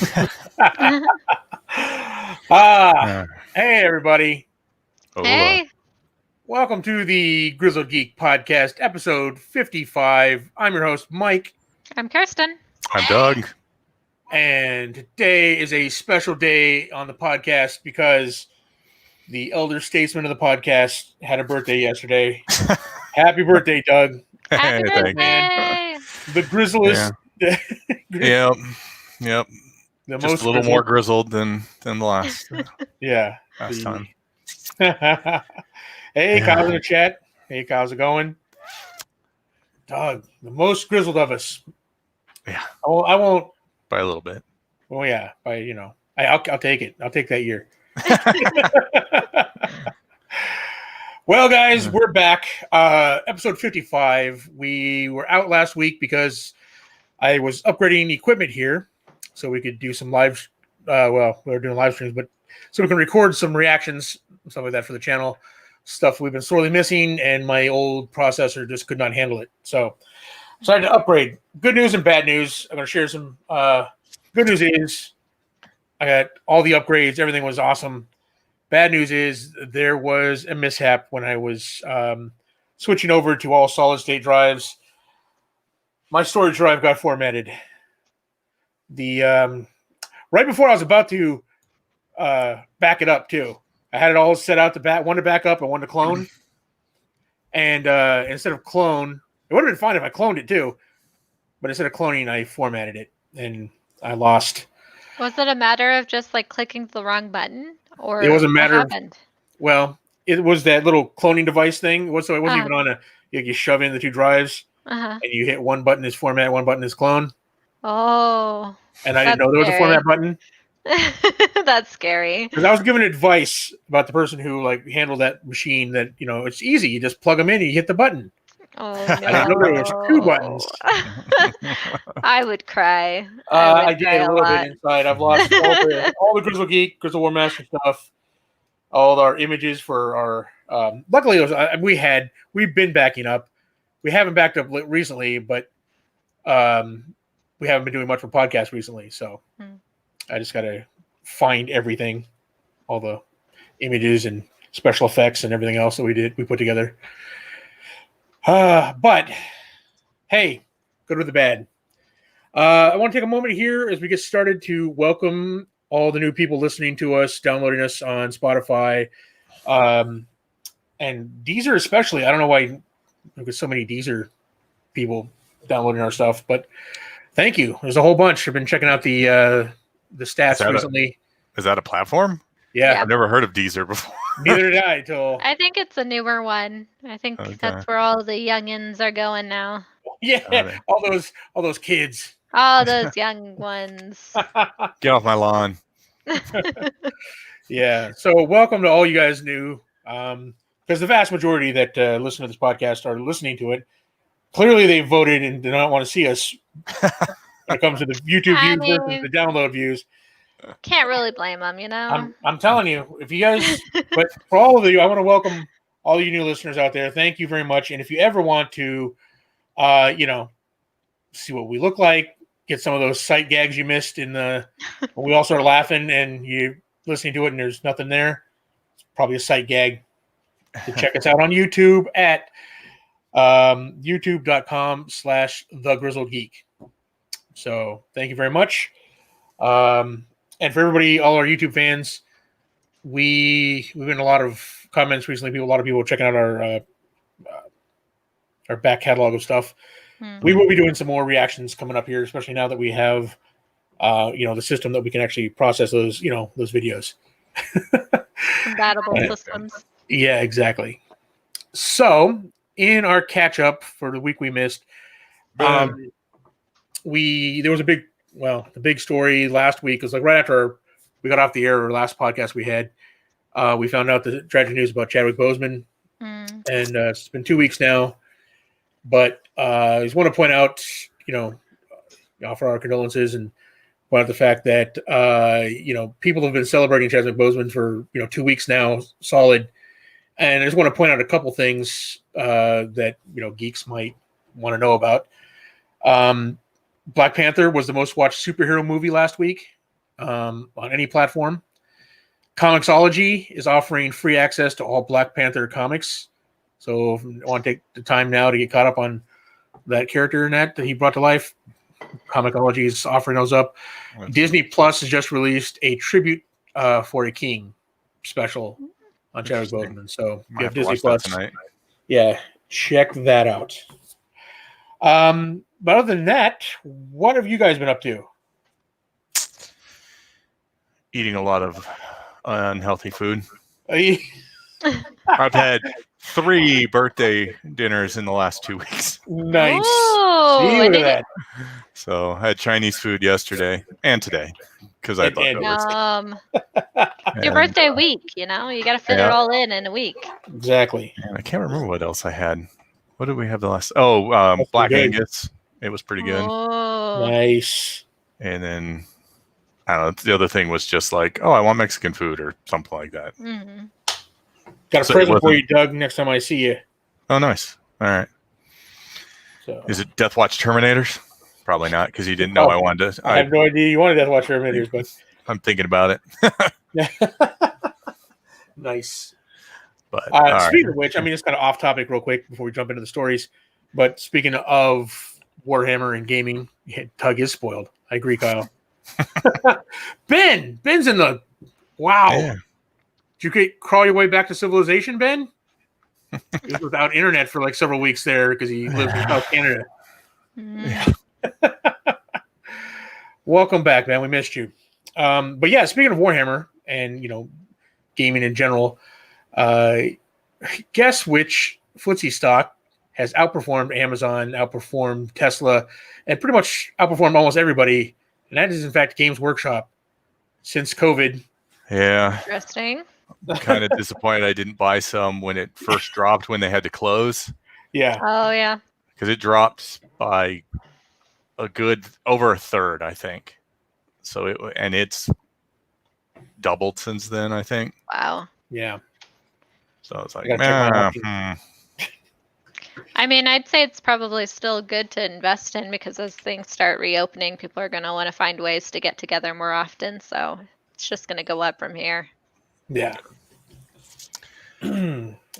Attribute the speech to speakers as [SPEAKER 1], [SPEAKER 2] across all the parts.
[SPEAKER 1] Hey everybody.
[SPEAKER 2] Hey.
[SPEAKER 1] Welcome to the Grizzled Geek Podcast, episode 55. I'm your host, Mike.
[SPEAKER 2] I'm Kirsten.
[SPEAKER 3] I'm Doug.
[SPEAKER 1] And today is a special day on the podcast because the elder statesman of the podcast had a birthday yesterday. Happy birthday, Doug.
[SPEAKER 2] Happy birthday.
[SPEAKER 1] Man, the grizzliest.
[SPEAKER 3] Yeah. Yep.
[SPEAKER 1] The
[SPEAKER 3] Just a little more grizzled than the last.
[SPEAKER 1] last
[SPEAKER 3] time.
[SPEAKER 1] Hey, Kyle's in the chat. Hey, how's it going? Doug, the most grizzled of us.
[SPEAKER 3] Yeah.
[SPEAKER 1] I won't.
[SPEAKER 3] By a little bit.
[SPEAKER 1] Well, yeah. I'll take it. I'll take that year. Well, guys, we're back. Episode 55. We were out last week because I was upgrading equipment here so we could do some live. We were doing live streams, but so we can record some reactions, stuff like that for the channel. Stuff we've been sorely missing, and my old processor just could not handle it. So decided to upgrade. Good news and bad news. I'm going to share some. Good news is I got all the upgrades. Everything was awesome. Bad news is there was a mishap when I was switching over to all solid state drives. My storage drive got formatted. The right before I was about to back it up too. I had it all set out to one to back up and one to clone. And instead of clone, it would have been fine if I cloned it too. But instead of cloning, I formatted it and I lost.
[SPEAKER 2] Was it a matter of just like clicking the wrong button? Or
[SPEAKER 1] it was a matter
[SPEAKER 2] of,
[SPEAKER 1] well, it was that little cloning device thing. So it wasn't even on you shove in the two drives and you hit one button is format, one button is clone.
[SPEAKER 2] Oh.
[SPEAKER 1] And I didn't know there was a format button.
[SPEAKER 2] That's scary.
[SPEAKER 1] Because I was given advice about the person who handled that machine that, it's easy. You just plug them in and you hit the button.
[SPEAKER 2] Oh, no.
[SPEAKER 1] I didn't know there was two buttons.
[SPEAKER 2] I would cry.
[SPEAKER 1] I did a little bit inside. I've lost all the Grizzled Geek, Grizzled War Master stuff, all our images for our. Luckily, we've been backing up. We haven't backed up recently, but we haven't been doing much for podcasts recently. So I just got to find everything, all the images and special effects and everything else that we put together. But hey, good with the bad. I want to take a moment here as we get started to welcome all the new people listening to us, downloading us on Spotify, and Deezer especially. I don't know why there's so many Deezer people downloading our stuff, but thank you. There's a whole bunch. I've been checking out the stats recently.
[SPEAKER 3] Is that a platform?
[SPEAKER 1] Yeah.
[SPEAKER 3] I've never heard of Deezer before.
[SPEAKER 1] Neither did I
[SPEAKER 2] I think it's a newer one. I think that's where all the youngins are going now.
[SPEAKER 1] Yeah, all those kids.
[SPEAKER 2] All those young ones.
[SPEAKER 3] Get off my lawn.
[SPEAKER 1] Yeah. So welcome to all you guys new. Because the vast majority that listen to this podcast are listening to it. Clearly they voted and do not want to see us when it comes to the YouTube views versus the download views.
[SPEAKER 2] Can't really blame them,
[SPEAKER 1] I'm telling you, if you guys, but for all of you, I want to welcome all you new listeners out there. Thank you very much. And if you ever want to, see what we look like, get some of those sight gags you missed when we all started laughing and you listening to it and there's nothing there, it's probably a sight gag. To check us out on YouTube at youtube.com/thegrizzledgeek. So thank you very much. And for everybody, all our YouTube fans, we've been a lot of comments recently. A lot of people checking out our back catalog of stuff. We will be doing some more reactions coming up here, especially now that we have, the system that we can actually process those, those videos.
[SPEAKER 2] Compatible systems.
[SPEAKER 1] Yeah, exactly. So in our catch up for the week we missed, there was the big story last week was right after we got off the air, our last podcast we had, we found out the tragic news about Chadwick Boseman. And it's been 2 weeks now, but I just want to point out, offer our condolences and point out the fact that, people have been celebrating Chadwick Boseman for, 2 weeks now, solid. And I just want to point out a couple things that, geeks might want to know about. Black Panther was the most watched superhero movie last week. on any platform. Comixology is offering free access to all Black Panther comics. So if you want to take the time now to get caught up on that character in that he brought to life, Comixology is offering those up. Disney Plus has just released a tribute for a king special on Chadwick Boseman. So if you have Disney Plus
[SPEAKER 3] tonight.
[SPEAKER 1] Yeah, check that out. But other than that, what have you guys been up to?
[SPEAKER 3] Eating a lot of unhealthy food.
[SPEAKER 1] Nice.
[SPEAKER 3] I've had 3 birthday dinners in the last 2 weeks.
[SPEAKER 2] Oh,
[SPEAKER 1] See, look at that.
[SPEAKER 3] So I had Chinese food yesterday and today because I had leftovers.
[SPEAKER 2] Your birthday week, you know? You got to fit it all in a week.
[SPEAKER 1] Exactly.
[SPEAKER 3] And I can't remember what else I had. What did we have the last? Oh, Black Angus. It was pretty good.
[SPEAKER 2] Oh.
[SPEAKER 1] Nice.
[SPEAKER 3] And then, I don't know, the other thing was just like, oh, I want Mexican food or something like that.
[SPEAKER 2] Mm-hmm.
[SPEAKER 1] Got a present for you, Doug, next time I see you.
[SPEAKER 3] Oh, nice. All right.
[SPEAKER 1] So.
[SPEAKER 3] Is it Death Watch Terminators? Probably not, because you didn't know I wanted to.
[SPEAKER 1] I have no idea you wanted Death Watch Terminators, but
[SPEAKER 3] I'm thinking about it.
[SPEAKER 1] Nice.
[SPEAKER 3] But
[SPEAKER 1] speaking of which, I mean, it's kind of off topic real quick before we jump into the stories. But speaking of Warhammer and gaming, Doug is spoiled. I agree, Kyle. Ben's in the wow.
[SPEAKER 3] Yeah.
[SPEAKER 1] Did you crawl your way back to civilization, Ben? He was without internet for like several weeks there because he lives in South Canada.
[SPEAKER 2] Mm.
[SPEAKER 1] Welcome back, man. We missed you. But yeah, speaking of Warhammer and gaming in general, guess which FTSE stock has outperformed Amazon, outperformed Tesla, and pretty much outperformed almost everybody, and that is in fact Games Workshop since COVID.
[SPEAKER 3] Yeah.
[SPEAKER 2] Interesting.
[SPEAKER 3] Kind of disappointed I didn't buy some when it first dropped when they had to close.
[SPEAKER 1] Yeah.
[SPEAKER 2] Oh yeah.
[SPEAKER 3] Because it dropped by a good over a third, I think. So it's doubled since then, I think.
[SPEAKER 2] Wow.
[SPEAKER 1] Yeah.
[SPEAKER 3] So it's like,
[SPEAKER 2] I mean, I'd say it's probably still good to invest in because as things start reopening, people are going to want to find ways to get together more often. So it's just going to go up from here.
[SPEAKER 1] Yeah.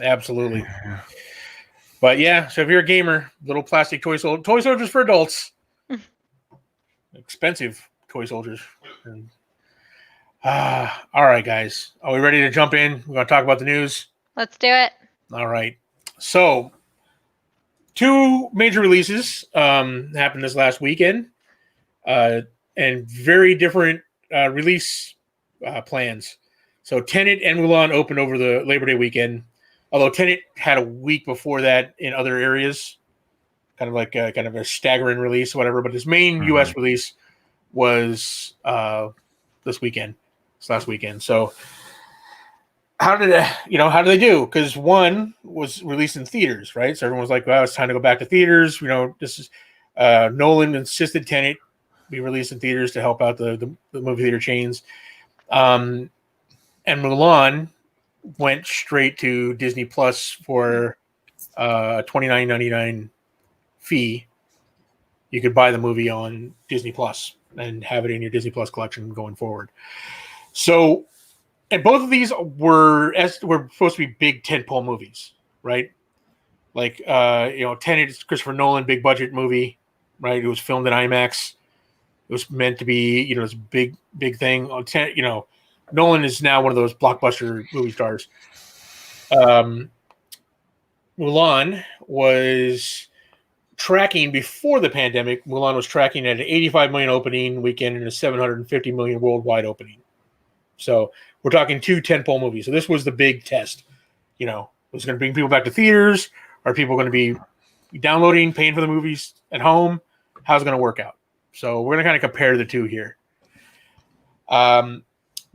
[SPEAKER 1] Absolutely. But yeah, so if you're a gamer, little plastic toy soldiers for adults. Expensive toy soldiers. And, all right, guys. Are we ready to jump in? We're going to talk about the news.
[SPEAKER 2] Let's do it.
[SPEAKER 1] All right. So 2 major releases happened this last weekend and very different release plans. So Tenet and Mulan opened over the Labor Day weekend, although Tenet had a week before that in other areas, kind of like a staggering release or whatever. But his main U.S. release was this last weekend. So how did they do? Because one was released in theaters, right? So everyone was like, well, it's time to go back to theaters. This is Nolan insisted Tenet be released in theaters to help out the movie theater chains. And Mulan went straight to Disney Plus for a $29.99 fee. You could buy the movie on Disney Plus and have it in your Disney Plus collection going forward. So, and both of these were supposed to be big tentpole movies, right? Like, Tenet is Christopher Nolan, big budget movie, right? It was filmed in Imax. It was meant to be, this big thing. Nolan is now one of those blockbuster movie stars. Mulan was tracking before the pandemic. Mulan was tracking at an 85 million opening weekend and a 750 million worldwide opening. So we're talking 2 tentpole movies. So this was the big test. Was it going to bring people back to theaters? Are people going to be downloading, paying for the movies at home? How's it going to work out? So we're going to kind of compare the 2 here.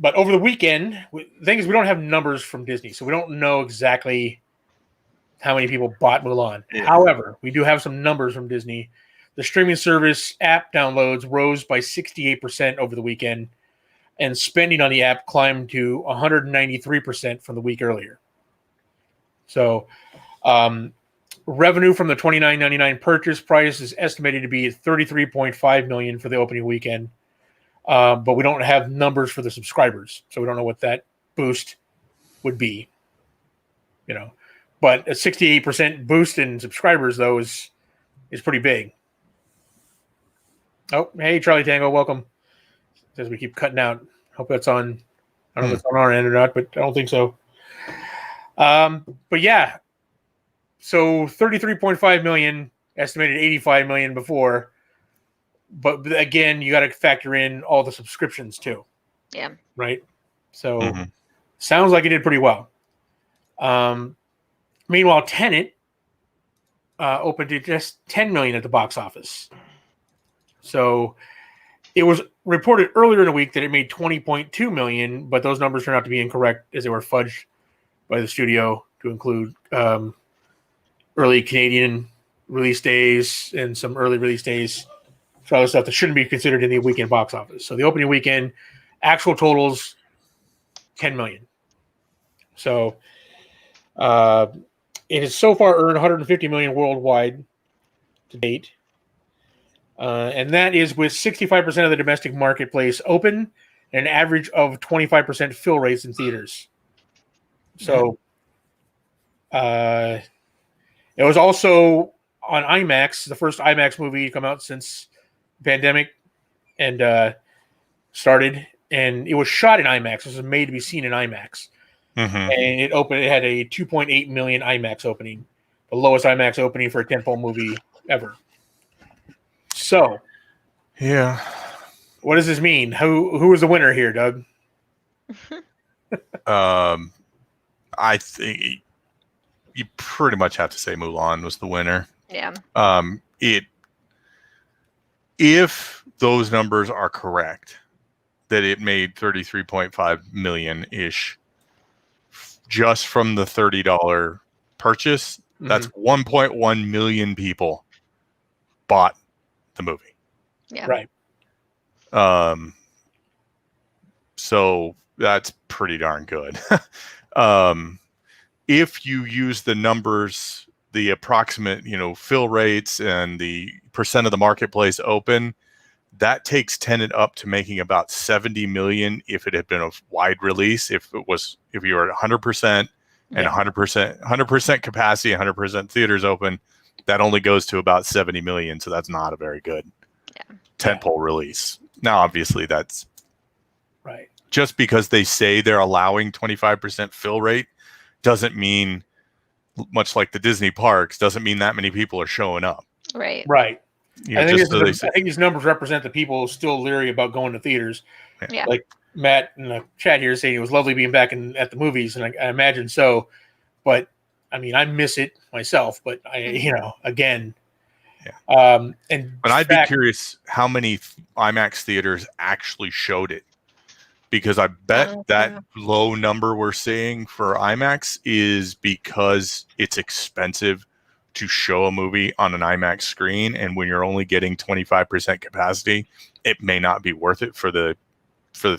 [SPEAKER 1] But over the weekend, the thing is we don't have numbers from Disney, so we don't know exactly how many people bought Mulan. Yeah. However, we do have some numbers from Disney. The streaming service app downloads rose by 68% over the weekend, and spending on the app climbed to 193% from the week earlier. So revenue from the $29.99 purchase price is estimated to be $33.5 million for the opening weekend. but we don't have numbers for the subscribers, so we don't know what that boost would be. But a 68% boost in subscribers though is pretty big. Oh, hey Charlie Tango, welcome. Says we keep cutting out. Hope that's on. I don't know if it's on our end or not, but I don't think so. But yeah, so 33.5 million, estimated 85 million before. But again, you got to factor in all the subscriptions too.
[SPEAKER 2] Yeah.
[SPEAKER 1] Right. So sounds like it did pretty well. Meanwhile, Tenet opened to just 10 million at the box office. So it was reported earlier in the week that it made 20.2 million, but those numbers turned out to be incorrect as they were fudged by the studio to include early Canadian release days and some early release days. So other stuff that shouldn't be considered in the weekend box office. So the opening weekend, actual totals, 10 million. So it has so far earned 150 million worldwide to date. And that is with 65% of the domestic marketplace open and an average of 25% fill rates in theaters. So it was also on IMAX, the first IMAX movie to come out since the pandemic and started. And it was shot in IMAX. It was made to be seen in IMAX. And it opened. It had a 2.8 million IMAX opening, the lowest IMAX opening for a tentpole movie ever. So,
[SPEAKER 3] yeah,
[SPEAKER 1] what does this mean? Who was the winner here, Doug?
[SPEAKER 3] I think you pretty much have to say Mulan was the winner.
[SPEAKER 2] Yeah.
[SPEAKER 3] If those numbers are correct, that it made 33.5 million ish just from the $30 purchase, that's 1.1 million people bought the movie.
[SPEAKER 2] Yeah.
[SPEAKER 1] Right.
[SPEAKER 3] So that's pretty darn good. If you use the numbers, the approximate, fill rates and the percent of the marketplace open, that takes Tenet up to making about 70 million if it had been a wide release. If you were at 100% and 100% capacity, 100% theaters open, that only goes to about 70 million. So that's not a very good tentpole release. Now, obviously, that's
[SPEAKER 1] right.
[SPEAKER 3] Just because they say they're allowing 25% fill rate doesn't mean, much like the Disney parks, doesn't mean that many people are showing up.
[SPEAKER 2] Right.
[SPEAKER 1] Right. I think these numbers represent the people still leery about going to theaters.
[SPEAKER 2] Yeah.
[SPEAKER 1] Like Matt in the chat here saying it was lovely being back at the movies, and I imagine so. But I mean, I miss it myself. But again.
[SPEAKER 3] Yeah. But I'd be curious how many IMAX theaters actually showed it, because I bet that low number we're seeing for IMAX is because it's expensive to show a movie on an IMAX screen, and when you're only getting 25% capacity, it may not be worth it for the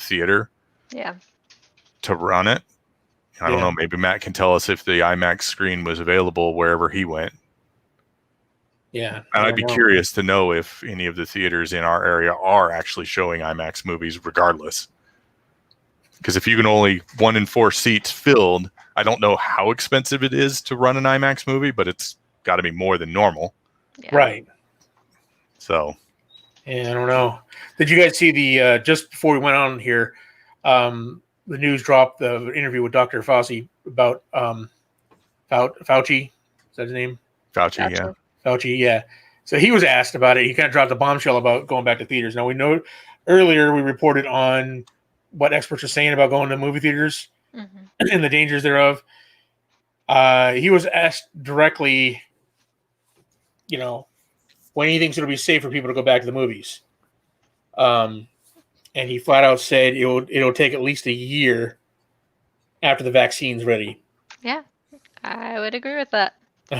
[SPEAKER 3] theater.
[SPEAKER 2] Yeah.
[SPEAKER 3] To run it. I don't know. Maybe Matt can tell us if the IMAX screen was available wherever he went.
[SPEAKER 1] Yeah.
[SPEAKER 3] And I'd be curious to know if any of the theaters in our area are actually showing IMAX movies regardless. Because if you can only 1 in 4 seats filled, I don't know how expensive it is to run an IMAX movie, but it's got to be more than normal.
[SPEAKER 2] Yeah.
[SPEAKER 1] Right.
[SPEAKER 3] So.
[SPEAKER 1] Yeah, I don't know. Did you guys see the, just before we went on here, the news dropped, the interview with Dr. Fosse about Fauci? Is that his name?
[SPEAKER 3] Fauci, yeah.
[SPEAKER 1] Fauci, yeah. So he was asked about it. He kind of dropped a bombshell about going back to theaters. Now, we know earlier we reported on what experts are saying about going to movie theaters and the dangers thereof. He was asked directly, when he thinks it'll be safe for people to go back to the movies. And he flat out said it'll take at least a year after the vaccine's ready.
[SPEAKER 2] Yeah, I would agree with that.
[SPEAKER 1] You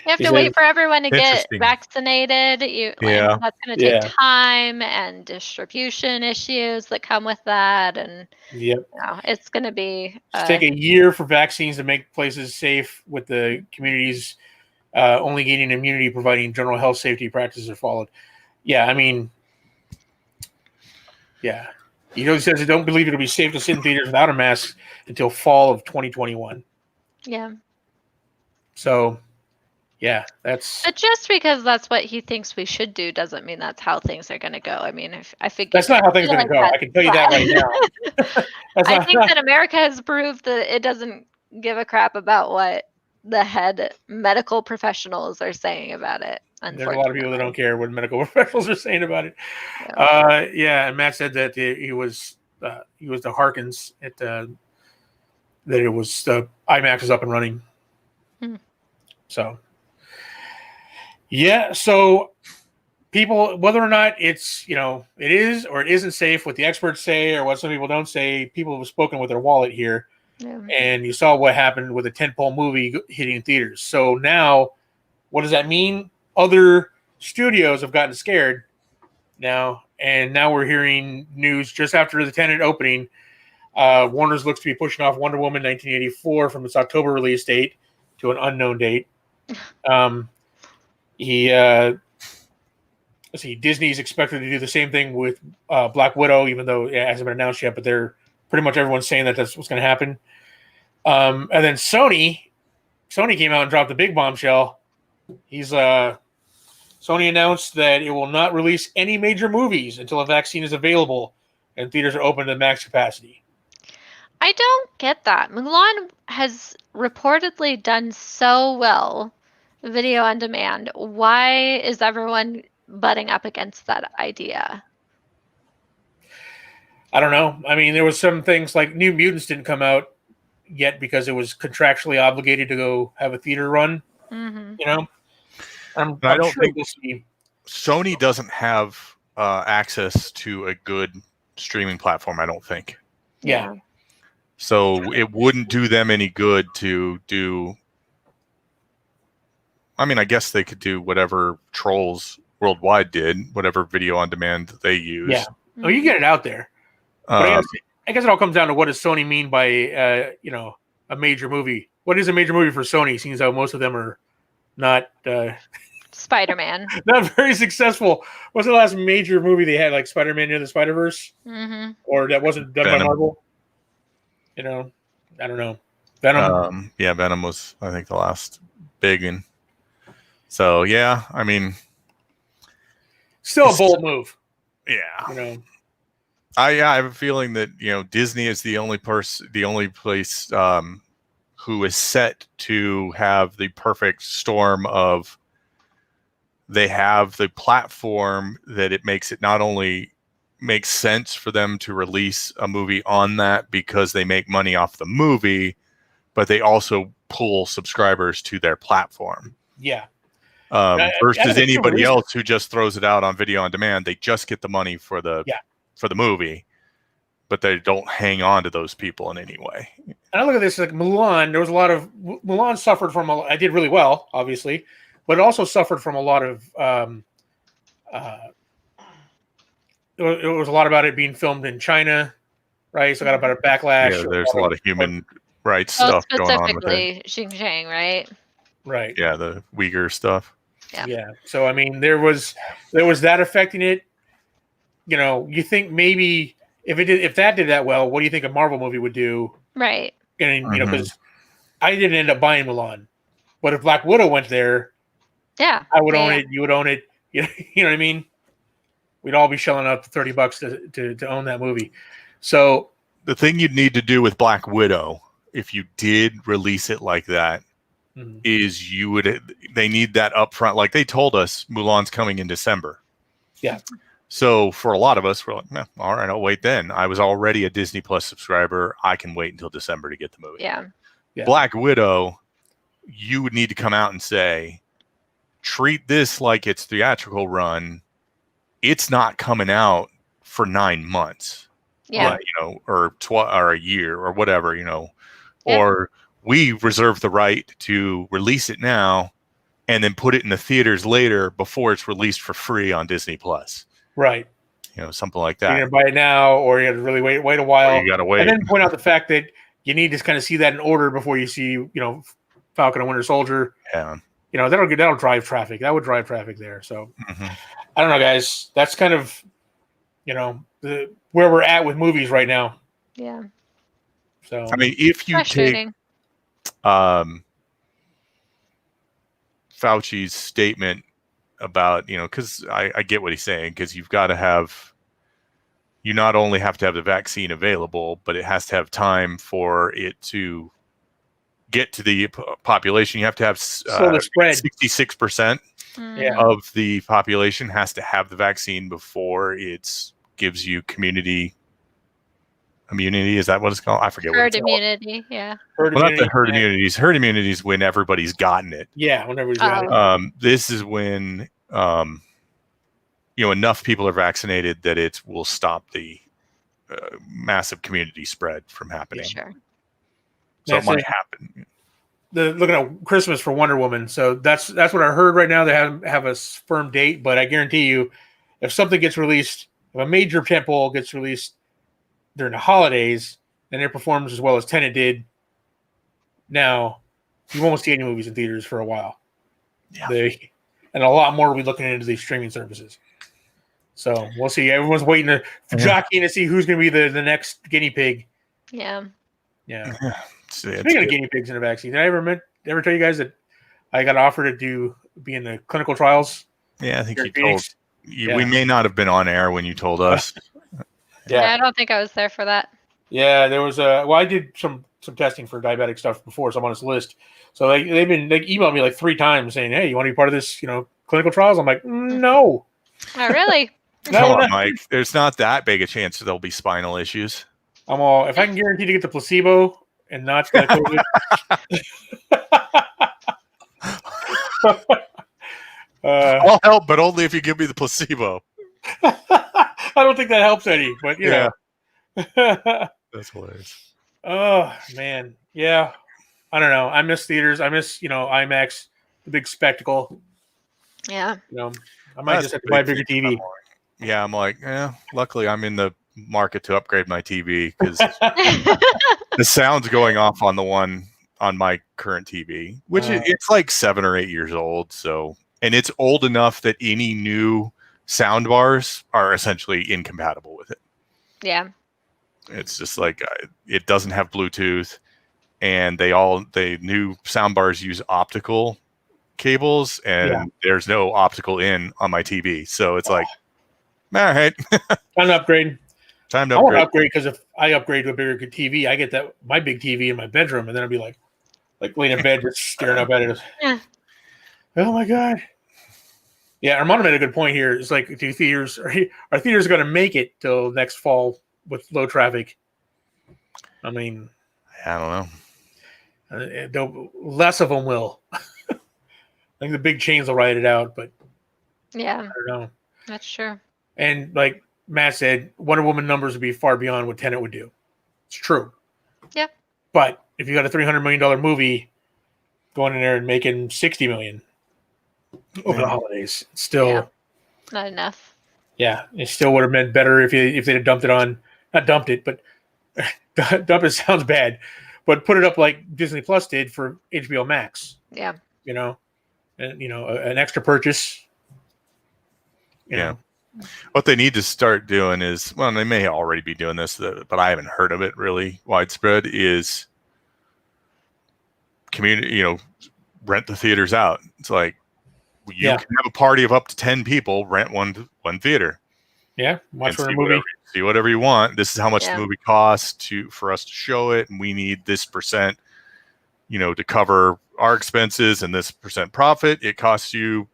[SPEAKER 2] have to wait for everyone to get vaccinated. That's going to take time and distribution issues that come with that. And it's going to be
[SPEAKER 1] take a year for vaccines to make places safe, with the communities only gaining immunity, providing general health safety practices are followed. Yeah, I mean, Yeah. He says, I don't believe it'll be safe to sit in theaters without a mask until fall of 2021.
[SPEAKER 2] Yeah.
[SPEAKER 1] So, yeah, that's...
[SPEAKER 2] But just because that's what he thinks we should do doesn't mean that's how things are going to go. I mean, I figure...
[SPEAKER 1] That's not how things are going to go. I can tell you that right now.
[SPEAKER 2] I think that America has proved that it doesn't give a crap about what the head medical professionals are saying about it.
[SPEAKER 1] There's a lot of people that don't care what medical professionals are saying about it.
[SPEAKER 2] Yeah,
[SPEAKER 1] and Matt said that he was the Harkins at that it was Imax is up and running. So yeah, so people, whether or not it's it is or it isn't safe, what the experts say or what some people don't say, people have spoken with their wallet here.
[SPEAKER 2] Yeah.
[SPEAKER 1] And you saw what happened with a tentpole movie hitting theaters. So now, what does that mean? Other studios have gotten scared now, and now we're hearing news just after the Tenet opening. Warner's looks to be pushing off Wonder Woman 1984 from its October release date to an unknown date. Disney's expected to do the same thing with Black Widow, even though it hasn't been announced yet, but they're pretty much everyone's saying that that's what's going to happen. And then Sony came out and dropped the big bombshell. Sony announced that it will not release any major movies until a vaccine is available and theaters are open to max capacity.
[SPEAKER 2] I don't get that. Mulan has reportedly done so well, video on demand. Why is everyone butting up against that idea?
[SPEAKER 1] I don't know. I mean, there was some things like New Mutants didn't come out yet because it was contractually obligated to go have a theater run.
[SPEAKER 2] Mm-hmm.
[SPEAKER 1] I don't think
[SPEAKER 3] Sony doesn't have access to a good streaming platform. I don't think.
[SPEAKER 1] Yeah.
[SPEAKER 3] So it wouldn't do them any good to do. I mean, I guess they could do whatever Trolls Worldwide did, whatever video on demand they use.
[SPEAKER 1] Yeah. Oh, you get it out there. But I guess it all comes down to what does Sony mean by a major movie? What is a major movie for Sony? Seems how most of them are not
[SPEAKER 2] Spider-Man.
[SPEAKER 1] Not very successful. What's the last major movie they had? Like Spider-Man Into the Spider-Verse?
[SPEAKER 2] Mm-hmm.
[SPEAKER 1] Or that wasn't done by Marvel? I don't know. Venom?
[SPEAKER 3] Venom was, I think, the last big one. So, yeah, I mean...
[SPEAKER 1] Still a bold move.
[SPEAKER 3] Yeah. I have a feeling that, Disney is the only place who is set to have the perfect storm of they have the platform that it makes it not only makes sense for them to release a movie on that because they make money off the movie, but they also pull subscribers to their platform.
[SPEAKER 1] Yeah.
[SPEAKER 3] Versus anybody else who just throws it out on video on demand, they just get the money for the movie, but they don't hang on to those people in any way.
[SPEAKER 1] And I look at this like Mulan. There was a lot of Mulan suffered from. I did really well, obviously, but it also suffered from a lot of. It was a lot about it being filmed in China, right? So got about a backlash.
[SPEAKER 3] Yeah, there's a lot of human rights stuff going on with it.
[SPEAKER 2] Specifically Xinjiang, right?
[SPEAKER 1] Right.
[SPEAKER 3] Yeah, the Uyghur stuff.
[SPEAKER 1] Yeah. So I mean, there was that affecting it. You think maybe if that did that well, what do you think a Marvel movie would do?
[SPEAKER 2] Right.
[SPEAKER 1] And because I didn't end up buying Mulan, but if Black Widow went there, I would own it. You would own it. You know what I mean? We'd all be shelling out $30 to own that movie. So
[SPEAKER 3] the thing you'd need to do with Black Widow, if you did release it like that, is they need that upfront. Like they told us, Mulan's coming in December.
[SPEAKER 1] Yeah.
[SPEAKER 3] So for a lot of us, we're like, all right, I'll wait then. I was already a Disney Plus subscriber. I can wait until December to get the movie.
[SPEAKER 2] Yeah.
[SPEAKER 3] Black Widow, you would need to come out and say, treat this like its theatrical run. It's not coming out for 9 months.
[SPEAKER 2] Yeah.
[SPEAKER 3] Or a year or whatever, or we reserve the right to release it now and then put it in the theaters later before it's released for free on Disney Plus.
[SPEAKER 1] Right.
[SPEAKER 3] Something like that.
[SPEAKER 1] You're going to buy it now, or you got to really wait a while.
[SPEAKER 3] Or you got to wait.
[SPEAKER 1] And then point out the fact that you need to kind of see that in order before you see, Falcon and Winter Soldier.
[SPEAKER 3] Yeah.
[SPEAKER 1] That'll drive traffic. That would drive traffic there. So I don't know, guys. That's kind of where we're at with movies right now.
[SPEAKER 2] Yeah.
[SPEAKER 1] So
[SPEAKER 3] I mean, if you take Fauci's statement about, because I get what he's saying, because you not only have to have the vaccine available, but it has to have time for it to get to the population. You have to have 66% of the population has to have the vaccine before it gives you community immunity. Is that what it's called? I forget what it's called.
[SPEAKER 2] Herd immunity, yeah.
[SPEAKER 3] Not the herd immunities. Herd immunity is when everybody's gotten it.
[SPEAKER 1] Yeah, when everybody's got it.
[SPEAKER 3] This is when enough people are vaccinated that it will stop the massive community spread from happening.
[SPEAKER 2] Sure.
[SPEAKER 3] So it might happen.
[SPEAKER 1] Looking at Christmas for Wonder Woman. So that's what I heard right now. They have a firm date, but I guarantee you, if something gets released, if a major tentpole gets released during the holidays and it performs as well as Tenet did, now you won't see any movies in theaters for a while.
[SPEAKER 3] Yeah.
[SPEAKER 1] And a lot more will be looking into these streaming services. So we'll see. Everyone's waiting jockeying to see who's going to be the next guinea pig.
[SPEAKER 2] Yeah.
[SPEAKER 1] Speaking of guinea pigs in a vaccine, did I ever tell you guys that I got offered to be in the clinical trials?
[SPEAKER 3] Yeah, I think you told. We may not have been on air when you told us.
[SPEAKER 2] Yeah, I don't think I was there for that.
[SPEAKER 1] Yeah, there was I did some testing for diabetic stuff before, so I'm on this list. So they emailed me like 3 times saying, "Hey, you want to be part of this, clinical trials?" I'm like, no.
[SPEAKER 2] Oh, really?
[SPEAKER 3] Come on, Mike. There's not that big a chance there'll be spinal issues.
[SPEAKER 1] I'm all, if I can guarantee to get the placebo and not the COVID.
[SPEAKER 3] I'll help, but only if you give me the placebo.
[SPEAKER 1] I don't think that helps any, but you know.
[SPEAKER 3] That's hilarious.
[SPEAKER 1] Oh man, yeah. I don't know. I miss theaters. I miss IMAX, the big spectacle.
[SPEAKER 2] Yeah.
[SPEAKER 1] I might just have to buy a bigger TV.
[SPEAKER 3] Yeah, I'm like, luckily I'm in the market to upgrade my TV because the sound's going off on the one on my current TV, which it's like 7 or 8 years old. So, and it's old enough that any new sound bars are essentially incompatible with it.
[SPEAKER 2] Yeah.
[SPEAKER 3] It's just like it doesn't have Bluetooth, and they new sound bars use optical cables, and there's no optical in on my TV. So it's like, all right,
[SPEAKER 1] time to upgrade.
[SPEAKER 3] I
[SPEAKER 1] want to upgrade because if I upgrade to a bigger TV, I get my big TV in my bedroom, and then I'll be like laying in bed just staring up at it.
[SPEAKER 2] Yeah.
[SPEAKER 1] Oh my god. Yeah, Armando made a good point here. It's like, are theaters going to make it till next fall with low traffic? I mean,
[SPEAKER 3] I don't
[SPEAKER 1] know. Less of them will. I think the big chains will ride it out, but
[SPEAKER 2] yeah,
[SPEAKER 1] I don't know.
[SPEAKER 2] That's true.
[SPEAKER 1] And like Matt said, Wonder Woman numbers would be far beyond what Tenet would do. It's true.
[SPEAKER 2] Yep.
[SPEAKER 1] But if you got a $300 million movie going in there and making $60 million over the holidays, still
[SPEAKER 2] not enough.
[SPEAKER 1] Yeah, it still would have been better if they'd have dumped it on, not dumped it, but dump it sounds bad, but put it up like Disney Plus did for HBO Max.
[SPEAKER 2] Yeah.
[SPEAKER 1] And an extra purchase. You know.
[SPEAKER 3] What they need to start doing is, well, they may already be doing this, but I haven't heard of it really widespread, is community, rent the theaters out. It's like, you can have a party of up to 10 people, rent one theater.
[SPEAKER 1] Yeah, watch for a movie.
[SPEAKER 3] See whatever you want. This is how much the movie costs for us to show it, and we need this percent, to cover our expenses and this percent profit. It costs you,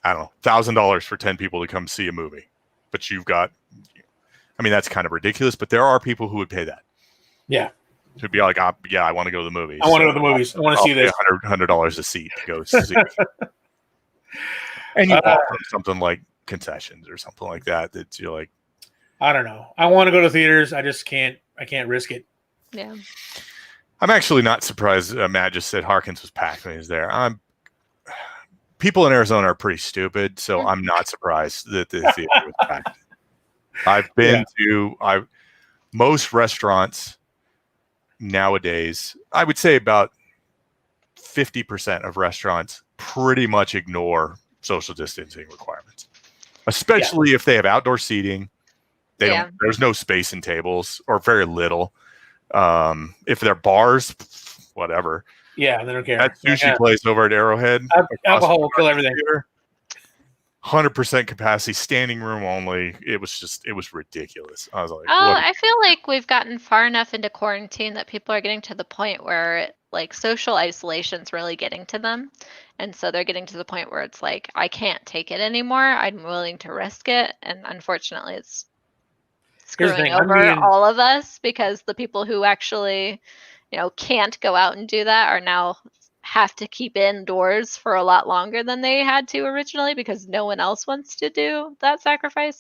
[SPEAKER 3] I don't know, $1,000 for 10 people to come see a movie. But you've got, that's kind of ridiculous, but there are people who would pay that.
[SPEAKER 1] Yeah.
[SPEAKER 3] To be like, I want to go to the movies.
[SPEAKER 1] I want to go to the movies. I want to see this.
[SPEAKER 3] $100 a seat to go see. And you offer something like concessions or something like that. That you're like,
[SPEAKER 1] I don't know. I want to go to theaters. I just can't. I can't risk it.
[SPEAKER 2] Yeah.
[SPEAKER 3] I'm actually not surprised. Matt just said Harkins was packed when he was there. People in Arizona are pretty stupid, so I'm not surprised that the theater was packed. I've been to most restaurants nowadays. I would say about 50% of restaurants pretty much ignore social distancing requirements, especially if they have outdoor seating There's no space in tables, or very little. If they're bars, whatever.
[SPEAKER 1] Yeah, they don't care.
[SPEAKER 3] That sushi place over at Arrowhead,
[SPEAKER 1] alcohol will kill everything.
[SPEAKER 3] 100% capacity, standing room only. It was ridiculous. I was like,
[SPEAKER 2] I feel like we've gotten far enough into quarantine that people are getting to the point where like social isolation's really getting to them. And so they're getting to the point where it's like, I can't take it anymore. I'm willing to risk it. And unfortunately, it's screwing over all of us, because the people who actually, can't go out and do that are now have to keep indoors for a lot longer than they had to originally, because no one else wants to do that sacrifice.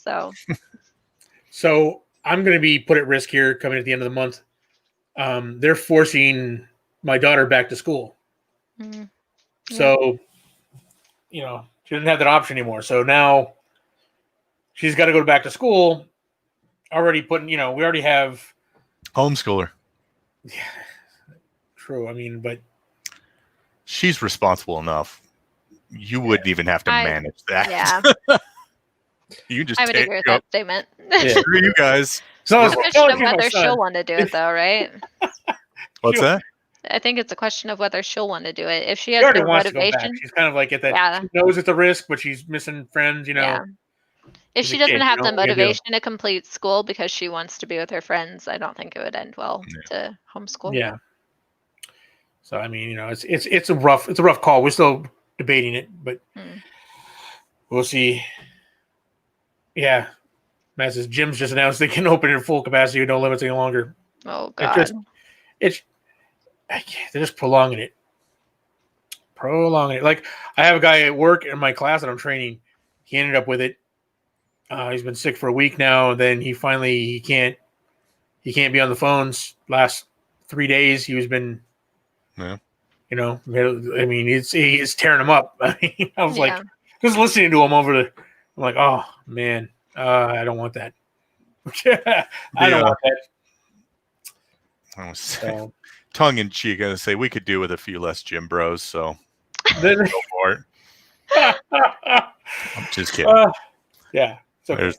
[SPEAKER 1] So I'm going to be put at risk here coming at the end of the month. They're forcing my daughter back to school. Mm-hmm. So, she doesn't have that option anymore. So now she's got to go back to school. Already we already have
[SPEAKER 3] homeschooler.
[SPEAKER 1] Yeah, true. I mean, but
[SPEAKER 3] she's responsible enough. You wouldn't even have to manage that.
[SPEAKER 2] Yeah.
[SPEAKER 3] You just
[SPEAKER 2] I would agree with that statement.
[SPEAKER 3] Screw you guys.
[SPEAKER 2] So it's a question of whether she'll want to do it, though, right?
[SPEAKER 3] What's that?
[SPEAKER 2] I think it's a question of whether she'll want to do it. If she has no motivation,
[SPEAKER 1] she's kind of like at that. Yeah. She knows it's a risk, but she's missing friends. Yeah.
[SPEAKER 2] If she doesn't have the motivation to complete school because she wants to be with her friends, I don't think it would end well to homeschool.
[SPEAKER 1] Yeah. So I mean, it's a rough call. We're still debating it, but we'll see. Yeah. Matt says gyms just announced they can open at full capacity with no limits any longer.
[SPEAKER 2] Oh God.
[SPEAKER 1] They're just prolonging it. Like I have a guy at work in my class that I'm training. He ended up with it. He's been sick for a week now. Then he can't be on the phones. Last 3 days he was been.
[SPEAKER 3] Yeah.
[SPEAKER 1] I mean, he's tearing him up. I mean, I was like, just listening to him I'm like, oh man, I don't want that. I don't want that.
[SPEAKER 3] So. Tongue in cheek, I say we could do with a few less gym bros. So go for it. I'm just kidding.
[SPEAKER 1] Yeah, okay.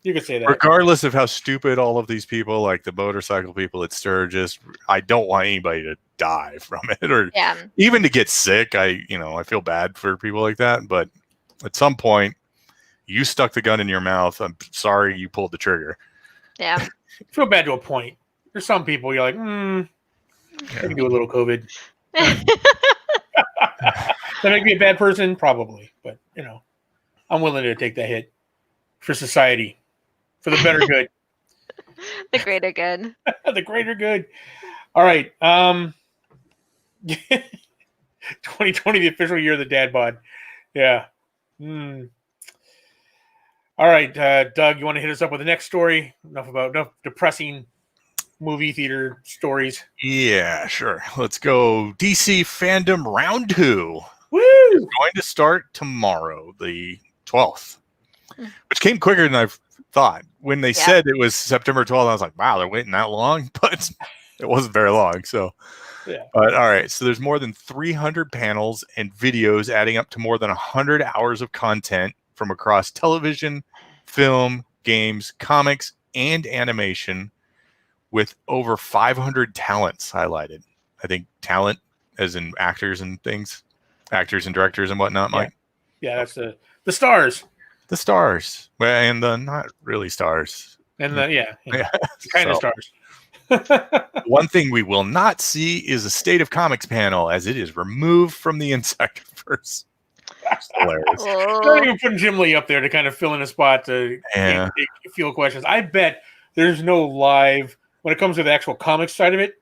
[SPEAKER 1] You could say that.
[SPEAKER 3] Regardless of how stupid all of these people, like the motorcycle people at Sturgis, I don't want anybody to die from it, or even to get sick. I feel bad for people like that, but at some point, you stuck the gun in your mouth. I'm sorry you pulled the trigger.
[SPEAKER 2] Yeah,
[SPEAKER 1] I feel bad to a point. There's some people you're like, I can do a little COVID. Does that make me a bad person? Probably, but I'm willing to take that hit for society, for the better good,
[SPEAKER 2] the greater good,
[SPEAKER 1] the greater good. All right, 2020, the official year of the dad bod. Yeah. All right, Doug, you want to hit us up with the next story? Enough depressing movie theater stories.
[SPEAKER 3] Yeah, sure. Let's go. DC Fandom Round 2.
[SPEAKER 1] Woo!
[SPEAKER 3] It's going to start tomorrow, the 12th, which came quicker than I thought. When they said it was September 12th, I was like, wow, they're waiting that long? But it wasn't very long. So, but all right. So there's more than 300 panels and videos, adding up to more than 100 hours of content from across television, film, games, comics, and animation, with over 500 talents highlighted. I think talent as in actors and things, actors and directors and whatnot, Mike.
[SPEAKER 1] Yeah, that's the stars.
[SPEAKER 3] The stars. Well, and the not really stars.
[SPEAKER 1] And kind of stars.
[SPEAKER 3] One thing we will not see is a State of Comics panel, as it is removed from the Insectiverse. That's hilarious.
[SPEAKER 1] They're even putting Jim Lee up there to kind of fill in a spot to take field questions. I bet there's no live. When it comes to the actual comics side of it,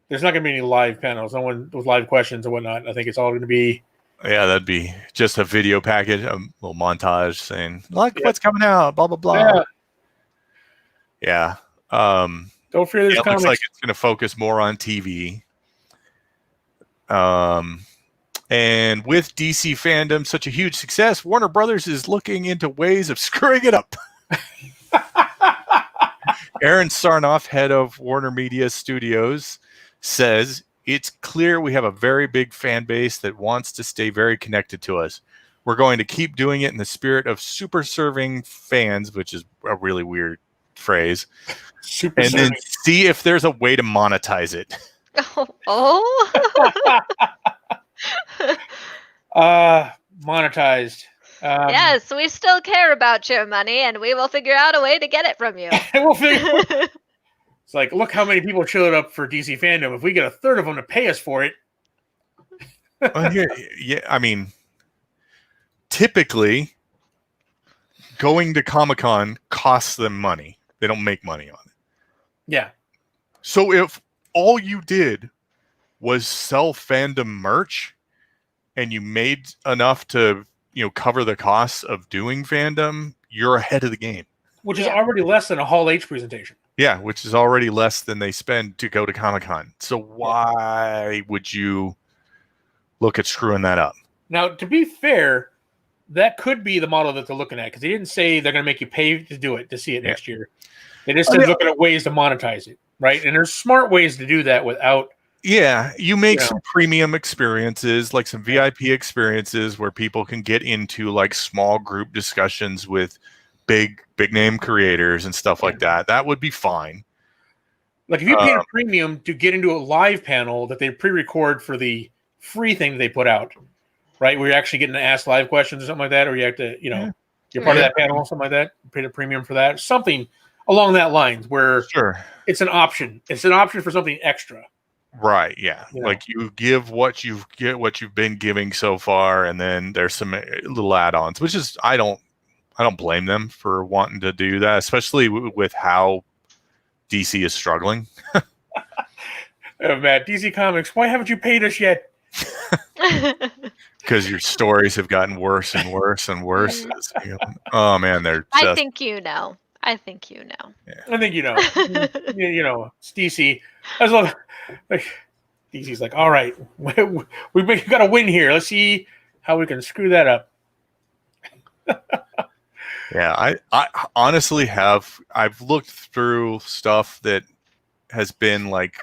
[SPEAKER 1] there's not going to be any live panels. No one with live questions and whatnot. I think it's all going to be.
[SPEAKER 3] Yeah, that'd be just a video package, a little montage saying, like, what's coming out, blah, blah, blah. Yeah.
[SPEAKER 1] Don't fear this comics.
[SPEAKER 3] Looks like it's going to focus more on TV. And with DC Fandom such a huge success, Warner Brothers is looking into ways of screwing it up. Aaron Sarnoff, head of Warner Media Studios, says, it's clear we have a very big fan base that wants to stay very connected to us. We're going to keep doing it in the spirit of super serving fans, which is a really weird phrase.
[SPEAKER 1] Super
[SPEAKER 3] and
[SPEAKER 1] serving.
[SPEAKER 3] Then see if there's a way to monetize it.
[SPEAKER 1] Monetized.
[SPEAKER 2] Yes, we still care about your money, and we will figure out a way to get it from you.
[SPEAKER 1] We'll figure. It's like, look how many people showed up for DC Fandom. If we get a third of them to pay us for it.
[SPEAKER 3] Yeah, I mean, typically, going to Comic-Con costs them money. They don't make money on it.
[SPEAKER 1] Yeah.
[SPEAKER 3] So if all you did was sell fandom merch and you made enough to, cover the costs of doing fandom, you're ahead of the game.
[SPEAKER 1] Which is already less than a Hall H presentation.
[SPEAKER 3] Yeah, which is already less than they spend to go to Comic-Con. So why would you look at screwing that up?
[SPEAKER 1] Now, to be fair, that could be the model that they're looking at, because they didn't say they're going to make you pay to do it, to see it next year. They just said looking at ways to monetize it, right? And there's smart ways to do that without...
[SPEAKER 3] Yeah, you make some premium experiences, like some VIP experiences where people can get into like small group discussions with big name creators and stuff like that. That would be fine.
[SPEAKER 1] Like if you paid a premium to get into a live panel that they pre-record for the free thing they put out, right? Where you're actually getting to ask live questions or something like that, or you have to, you're part of that panel, something like that. You paid a premium for that. Something along that lines where it's an option. It's an option for something extra.
[SPEAKER 3] Right, yeah. Like you give what you've been giving so far, and then there's some little add-ons, which is I don't blame them for wanting to do that, especially with how DC is struggling.
[SPEAKER 1] Matt, DC Comics, why haven't you paid us yet?
[SPEAKER 3] Because your stories have gotten worse and worse and worse. Oh man, they're just...
[SPEAKER 2] I think you know.
[SPEAKER 1] Yeah. I think you know. It's DC. I just love DC's like, all right, we got to win here. Let's see how we can screw that up.
[SPEAKER 3] Yeah, I honestly I've looked through stuff that has been like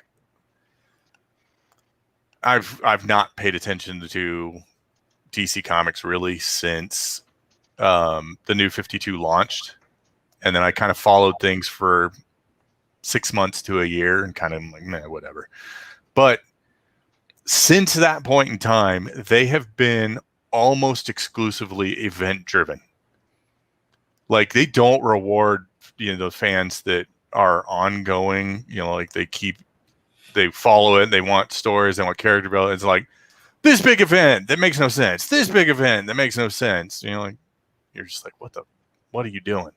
[SPEAKER 3] I've not paid attention to DC Comics really since the New 52 launched, and then I kind of followed things for 6 months to a year and kind of like, man, whatever. But since that point in time, they have been almost exclusively event driven. Like they don't reward, the fans that are ongoing, like they follow it. They want stories. They want character development. It's like this big event that makes no sense. This big event that makes no sense. Like you're just like, what are you doing?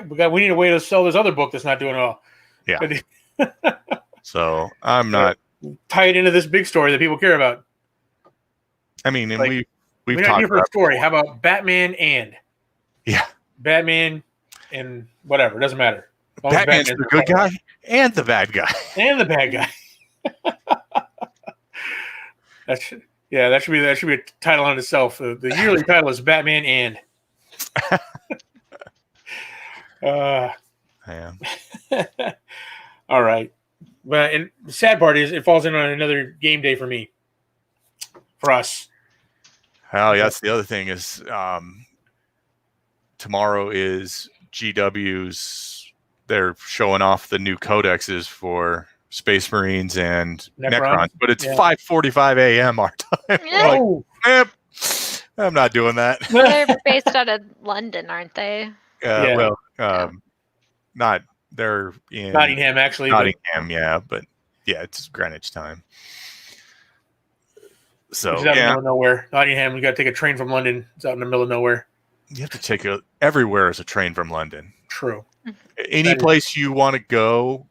[SPEAKER 1] We need a way to sell this other book that's not doing well.
[SPEAKER 3] Yeah. So I'm not
[SPEAKER 1] tie it into this big story that people care about.
[SPEAKER 3] I mean, and
[SPEAKER 1] like,
[SPEAKER 3] we've talked about
[SPEAKER 1] a story. How about Batman and Batman and whatever, it doesn't matter.
[SPEAKER 3] Batman's the good guy and the bad guy.
[SPEAKER 1] And the bad guy. That should be a title on itself. The yearly title is Batman and.
[SPEAKER 3] Yeah.
[SPEAKER 1] All right. Well, and the sad part is it falls in on another game day for us.
[SPEAKER 3] Oh, yeah, that's the other thing is tomorrow is GW's. They're showing off the new codexes for Space Marines and Necrons, but it's 5:45 a.m. our time.
[SPEAKER 2] Oh.
[SPEAKER 3] Like, I'm not doing that.
[SPEAKER 2] They're based out of London, aren't they?
[SPEAKER 3] Not they're in
[SPEAKER 1] Nottingham, actually.
[SPEAKER 3] Nottingham, but it's Greenwich time. So
[SPEAKER 1] it's out in the middle of nowhere. Nottingham, you got to take a train from London. It's out in the middle of nowhere.
[SPEAKER 3] You have to take everywhere is a train from London.
[SPEAKER 1] True.
[SPEAKER 3] Any place you want to go,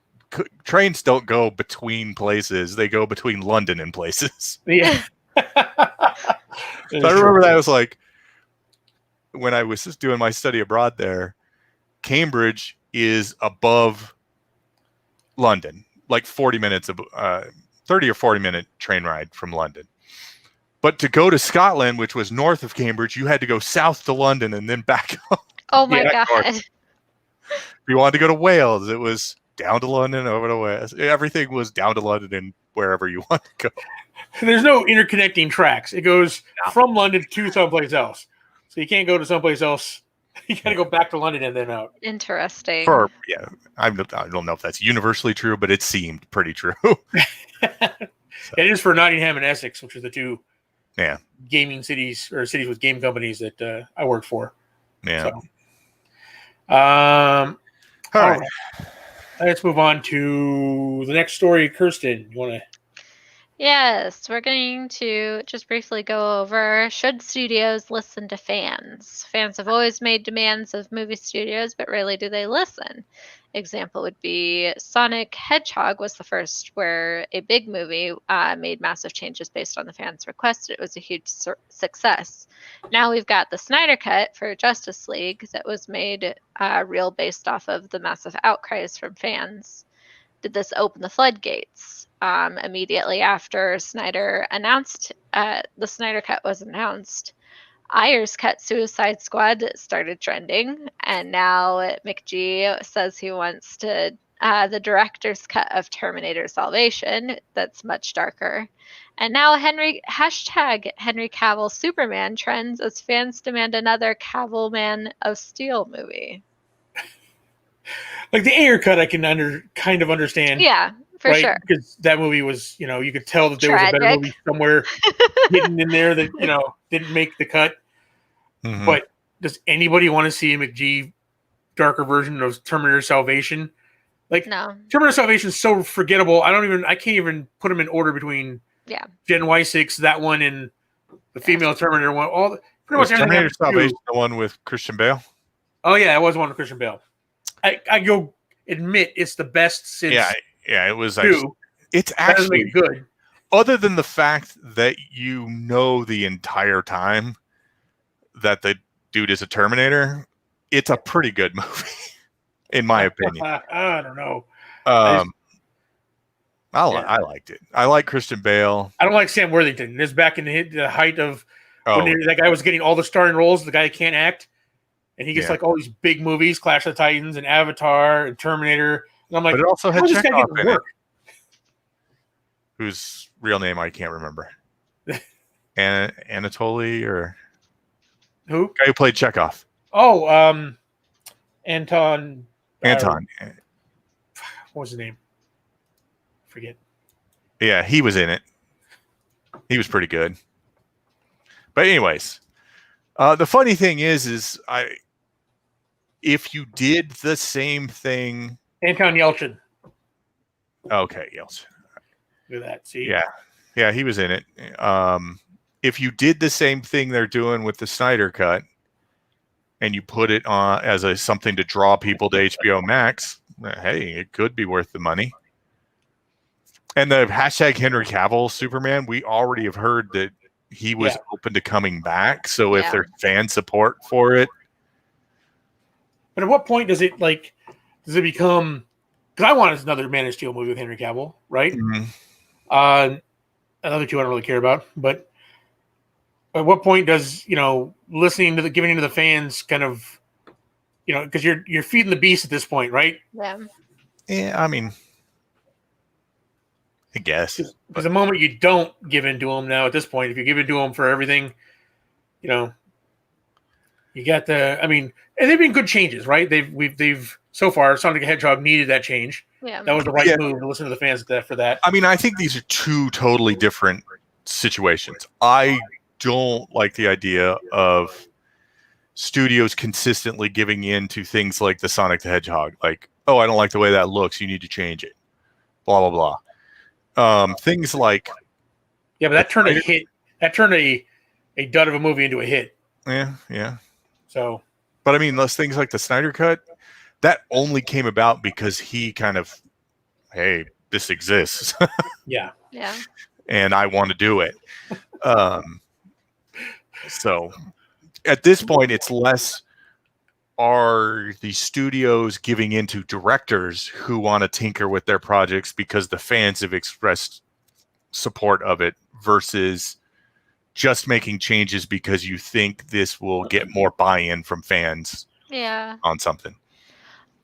[SPEAKER 3] trains don't go between places. They go between London and places.
[SPEAKER 1] Yeah.
[SPEAKER 3] So I remember that was like when I was just doing my study abroad there, Cambridge is above London, like 30 or 40 minute train ride from London. But to go to Scotland, which was north of Cambridge, you had to go south to London and then back home.
[SPEAKER 2] Oh my God.
[SPEAKER 3] North. If you wanted to go to Wales, it was down to London, over to West. Everything was down to London and wherever you want to go.
[SPEAKER 1] There's no interconnecting tracks. It goes from London to someplace else. So you can't go to someplace else. You got to go back to London and then out.
[SPEAKER 2] Interesting.
[SPEAKER 3] I don't know if that's universally true, but it seemed pretty true.
[SPEAKER 1] It is for Nottingham and Essex, which are the two gaming cities or cities with game companies that I worked for.
[SPEAKER 3] Yeah.
[SPEAKER 1] So, all
[SPEAKER 3] right.
[SPEAKER 1] Let's move on to the next story. Kirsten, you want to?
[SPEAKER 2] Yes, we're going to just briefly go over, should studios listen to fans? Fans have always made demands of movie studios, but rarely do they listen. Example would be Sonic Hedgehog was the first where a big movie made massive changes based on the fans' request. It was a huge success. Now we've got the Snyder Cut for Justice League that was made real based off of the massive outcries from fans. Did this open the floodgates? Immediately after Snyder announced, the Snyder Cut was announced, Ayer's cut Suicide Squad started trending, and now McG says he wants to the director's cut of Terminator Salvation that's much darker. And now hashtag Henry Cavill Superman trends as fans demand another Cavill Man of Steel movie.
[SPEAKER 1] Like the Ayer cut, I can kind of understand.
[SPEAKER 2] Yeah, for sure.
[SPEAKER 1] Because that movie was, you could tell that there was a better movie somewhere hidden in there that, didn't make the cut. Mm-hmm. But does anybody want to see a McG darker version of Terminator Salvation? Like, no. Terminator Salvation is so forgettable. I can't even put them in order between Gen Y6, that one, and the female Terminator one. Pretty much
[SPEAKER 3] Terminator Salvation, the one with Christian Bale?
[SPEAKER 1] Oh, yeah, it was one with Christian Bale. I go admit it's the best since
[SPEAKER 3] it was it's actually
[SPEAKER 1] good.
[SPEAKER 3] Other than the fact that the entire time that the dude is a Terminator, it's a pretty good movie, in my opinion.
[SPEAKER 1] I don't know.
[SPEAKER 3] I liked it. I like Christian Bale.
[SPEAKER 1] I don't like Sam Worthington. This back in the height of when that guy was getting all the starring roles, the guy that can't act. And he gets like all these big movies, Clash of the Titans and Avatar and Terminator. And I'm like,
[SPEAKER 3] but it also had Chekhov in it. Whose real name I can't remember. Anatoly or
[SPEAKER 1] who?
[SPEAKER 3] Guy who played Chekhov.
[SPEAKER 1] Oh, Anton.
[SPEAKER 3] Anton.
[SPEAKER 1] What was his name? Forget.
[SPEAKER 3] Yeah, he was in it. He was pretty good. But anyways, the funny thing is if you did the same thing,
[SPEAKER 1] Anton Yelchin.
[SPEAKER 3] Okay, Yelchin.
[SPEAKER 1] Look at that. See?
[SPEAKER 3] Yeah, he was in it. If you did the same thing they're doing with the Snyder Cut, and you put it on as something to draw people to HBO Max, hey, it could be worth the money. And the hashtag Henry Cavill Superman, we already have heard that he was open to coming back. So if there's fan support for it.
[SPEAKER 1] But at what point does it become, because I want another Man of Steel movie with Henry Cavill, right? Mm-hmm. Another two I don't really care about, but at what point does, listening to giving into the fans kind of, because you're feeding the beast at this point, right?
[SPEAKER 2] Yeah.
[SPEAKER 3] Yeah, I mean, I guess.
[SPEAKER 1] Because the moment you don't give in to them now at this point, if you give in to them for everything, you got and they've been good changes, right? They've so far, Sonic the Hedgehog needed that change.
[SPEAKER 2] Yeah.
[SPEAKER 1] That was the right move to listen to the fans for that.
[SPEAKER 3] I mean, I think these are two totally different situations. I don't like the idea of studios consistently giving in to things like the Sonic the Hedgehog. Like, oh, I don't like the way that looks. You need to change it. Blah, blah, blah. Things like
[SPEAKER 1] but that turned a hit. That turned a dud of a movie into a hit.
[SPEAKER 3] Yeah.
[SPEAKER 1] So,
[SPEAKER 3] but I mean, those things like the Snyder Cut, that only came about because he kind of, hey, this exists.
[SPEAKER 1] Yeah.
[SPEAKER 3] And I want to do it. So at this point, it's less are the studios giving into directors who want to tinker with their projects because the fans have expressed support of it versus just making changes because you think this will get more buy-in from fans on something.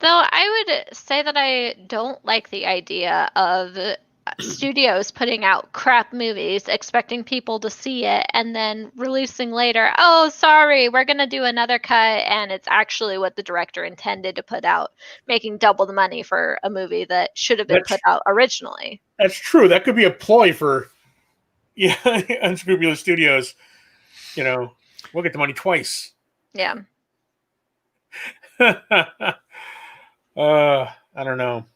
[SPEAKER 2] Though I would say that I don't like the idea of studios putting out crap movies, expecting people to see it, and then releasing later, oh, sorry, we're going to do another cut, and it's actually what the director intended to put out, making double the money for a movie that should have been put out originally.
[SPEAKER 1] That's true. That could be a ploy for unscrupulous studios. We'll get the money twice.
[SPEAKER 2] Yeah.
[SPEAKER 1] I don't know.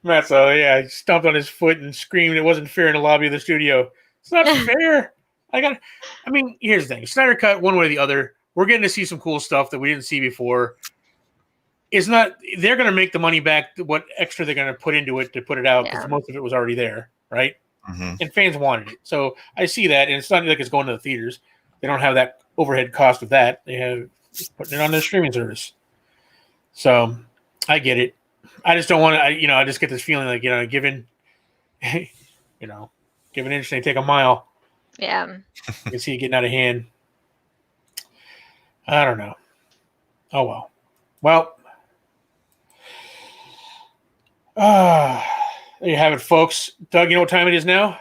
[SPEAKER 1] Matt, he stomped on his foot and screamed it wasn't fair in the lobby of the studio. It's not fair. Here's the thing. Snyder Cut, one way or the other, we're getting to see some cool stuff that we didn't see before. It's not, they're going to make the money back, what extra they're going to put into it to put it out, because most of it was already there, right?
[SPEAKER 3] Mm-hmm.
[SPEAKER 1] And fans wanted it. So I see that, and it's not like it's going to the theaters. They don't have that overhead cost of that. They have putting it on their streaming service. So I get it. I just don't want to, I just get this feeling like, given an inch, they take a mile.
[SPEAKER 2] Yeah.
[SPEAKER 1] You can see it getting out of hand. I don't know. Oh, well. Well, there you have it, folks. Doug, you know what time it is now?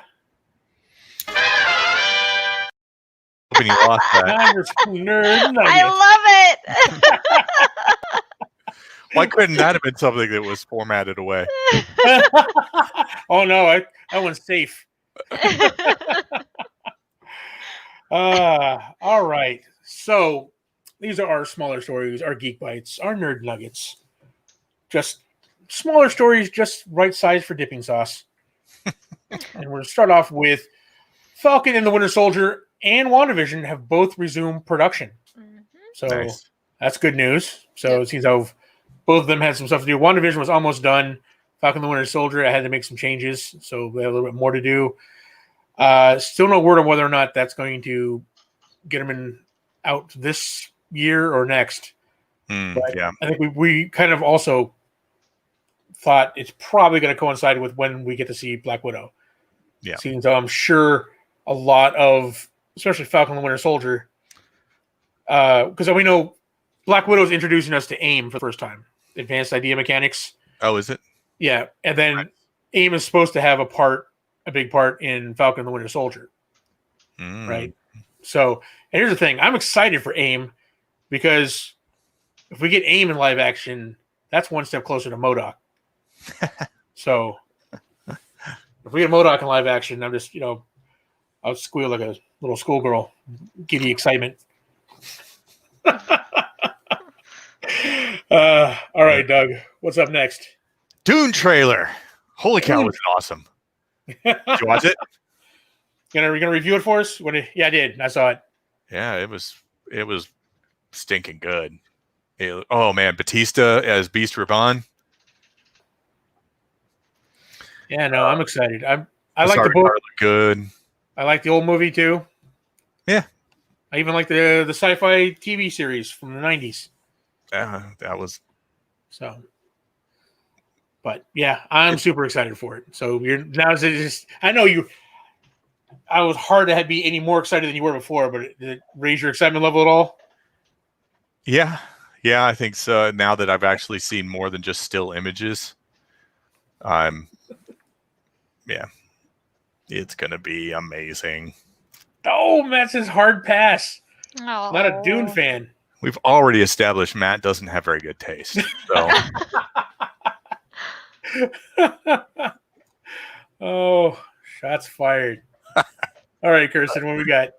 [SPEAKER 3] Hoping you lost that.
[SPEAKER 2] I love it.
[SPEAKER 3] Why couldn't that have been something that was formatted away?
[SPEAKER 1] Oh, no. I went safe. All right. So these are our smaller stories, our Geek Bites, our Nerd Nuggets. Just smaller stories, just right size for dipping sauce. And we're going to start off with Falcon and the Winter Soldier and WandaVision have both resumed production. Mm-hmm. So That's good news. So it seems how both of them had some stuff to do. WandaVision was almost done. Falcon and the Winter Soldier, I had to make some changes, so we have a little bit more to do. Still no word on whether or not that's going to get them out this year or next. But I think we kind of also thought it's probably going to coincide with when we get to see Black Widow.
[SPEAKER 3] Yeah.
[SPEAKER 1] Seems I'm sure a lot of, especially Falcon and the Winter Soldier, because we know Black Widow is introducing us to AIM for the first time, Advanced Idea Mechanics.
[SPEAKER 3] Oh, is it?
[SPEAKER 1] Yeah, and then AIM is supposed to have a big part in Falcon and the Winter Soldier, right? So, and here's the thing. I'm excited for AIM because if we get AIM in live action, that's one step closer to MODOK. So, if we get MODOK in live action, I'm just, I'll squeal like a little schoolgirl, giddy excitement. All right, Doug, what's up next?
[SPEAKER 3] Dune trailer. Holy cow, it was awesome. Did you watch it?
[SPEAKER 1] You're gonna review it for us? Yeah, I did. I saw it.
[SPEAKER 3] Yeah, it was stinking good. Oh man, Batista as Beast Raban.
[SPEAKER 1] Yeah, no, I'm excited. I like the book.
[SPEAKER 3] Good.
[SPEAKER 1] I like the old movie too.
[SPEAKER 3] Yeah.
[SPEAKER 1] I even like the sci-fi TV series from the 90s.
[SPEAKER 3] That was
[SPEAKER 1] so. But yeah, I'm super excited for it. So I know you. I was hard to be any more excited than you were before, but did it raise your excitement level at all?
[SPEAKER 3] Yeah, I think so. Now that I've actually seen more than just still images, it's gonna be amazing.
[SPEAKER 1] Oh, Matt's his hard pass.
[SPEAKER 2] Oh.
[SPEAKER 1] Not a Dune fan.
[SPEAKER 3] We've already established Matt doesn't have very good taste. So.
[SPEAKER 1] Oh, shots fired. All right, Kirsten, what we got?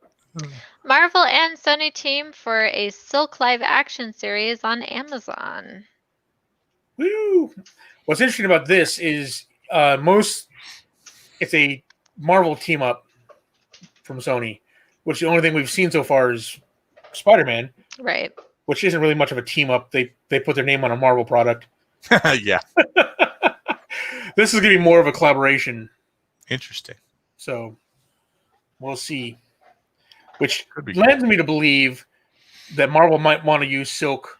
[SPEAKER 2] Marvel and Sony team for a Silk live action series on Amazon.
[SPEAKER 1] Woo! What's interesting about this is it's a Marvel team up from Sony, which the only thing we've seen so far is Spider-Man.
[SPEAKER 2] Right.
[SPEAKER 1] Which isn't really much of a team up. They put their name on a Marvel product.
[SPEAKER 3] Yeah.
[SPEAKER 1] This is going to be more of a collaboration.
[SPEAKER 3] Interesting.
[SPEAKER 1] So we'll see. Which lends me to believe that Marvel might want to use Silk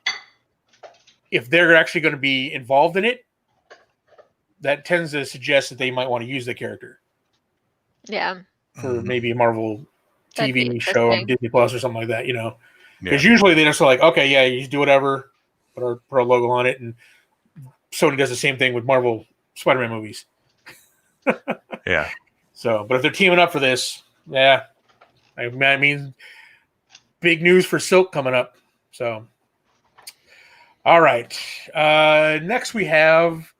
[SPEAKER 1] if they're actually going to be involved in it. That tends to suggest that they might want to use the character.
[SPEAKER 2] Yeah.
[SPEAKER 1] For maybe a Marvel TV show on Disney Plus or something like that, because usually they just are like, okay, yeah, you do whatever, put our logo on it, and Sony does the same thing with Marvel Spider-Man movies.
[SPEAKER 3] Yeah.
[SPEAKER 1] So, but if they're teaming up for this, yeah, I mean, big news for Silk coming up. So, all right. Next we have,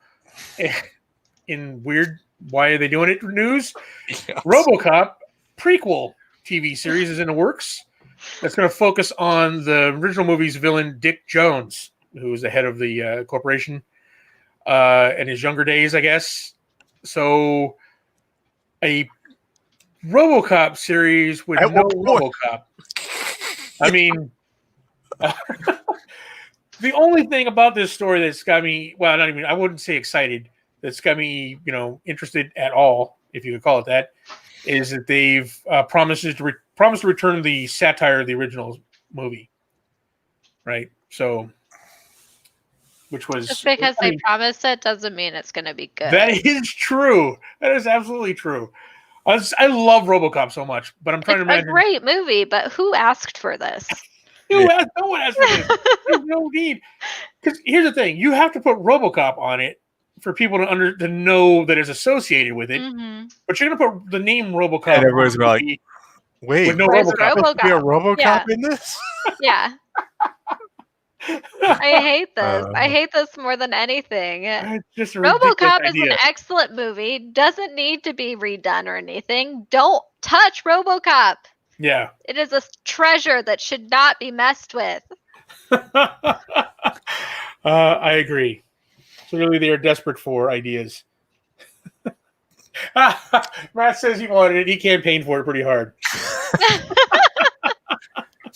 [SPEAKER 1] in weird, why are they doing it news? Yes. RoboCop prequel TV series is in the works. That's going to focus on the original movie's villain, Dick Jones, who was the head of the corporation in his younger days, I guess. So, a RoboCop series with no RoboCop. I mean, the only thing about this story that's got me, well, not even, I wouldn't say excited, that's got me, interested at all, if you could call it that, is that they've promised to return the satire of the original movie. Right? So, which was...
[SPEAKER 2] Just because they promised it doesn't mean it's going to be good.
[SPEAKER 1] That is true. That is absolutely true. I love RoboCop so much, but I'm trying to imagine...
[SPEAKER 2] It's a great movie, but who asked for this?
[SPEAKER 1] No one asked for this. There's no need. Because here's the thing. You have to put RoboCop on it for people to know that it's associated with it. Mm-hmm. But you're going to put the name RoboCop
[SPEAKER 3] and everybody's going to be like, wait,
[SPEAKER 1] with no RoboCop.
[SPEAKER 3] Be a RoboCop in this?
[SPEAKER 2] Yeah. I hate this. I hate this more than anything. RoboCop is an excellent movie. Doesn't need to be redone or anything. Don't touch RoboCop.
[SPEAKER 1] Yeah.
[SPEAKER 2] It is a treasure that should not be messed with.
[SPEAKER 1] I agree. Clearly they are desperate for ideas. Matt says he wanted it. He campaigned for it pretty hard.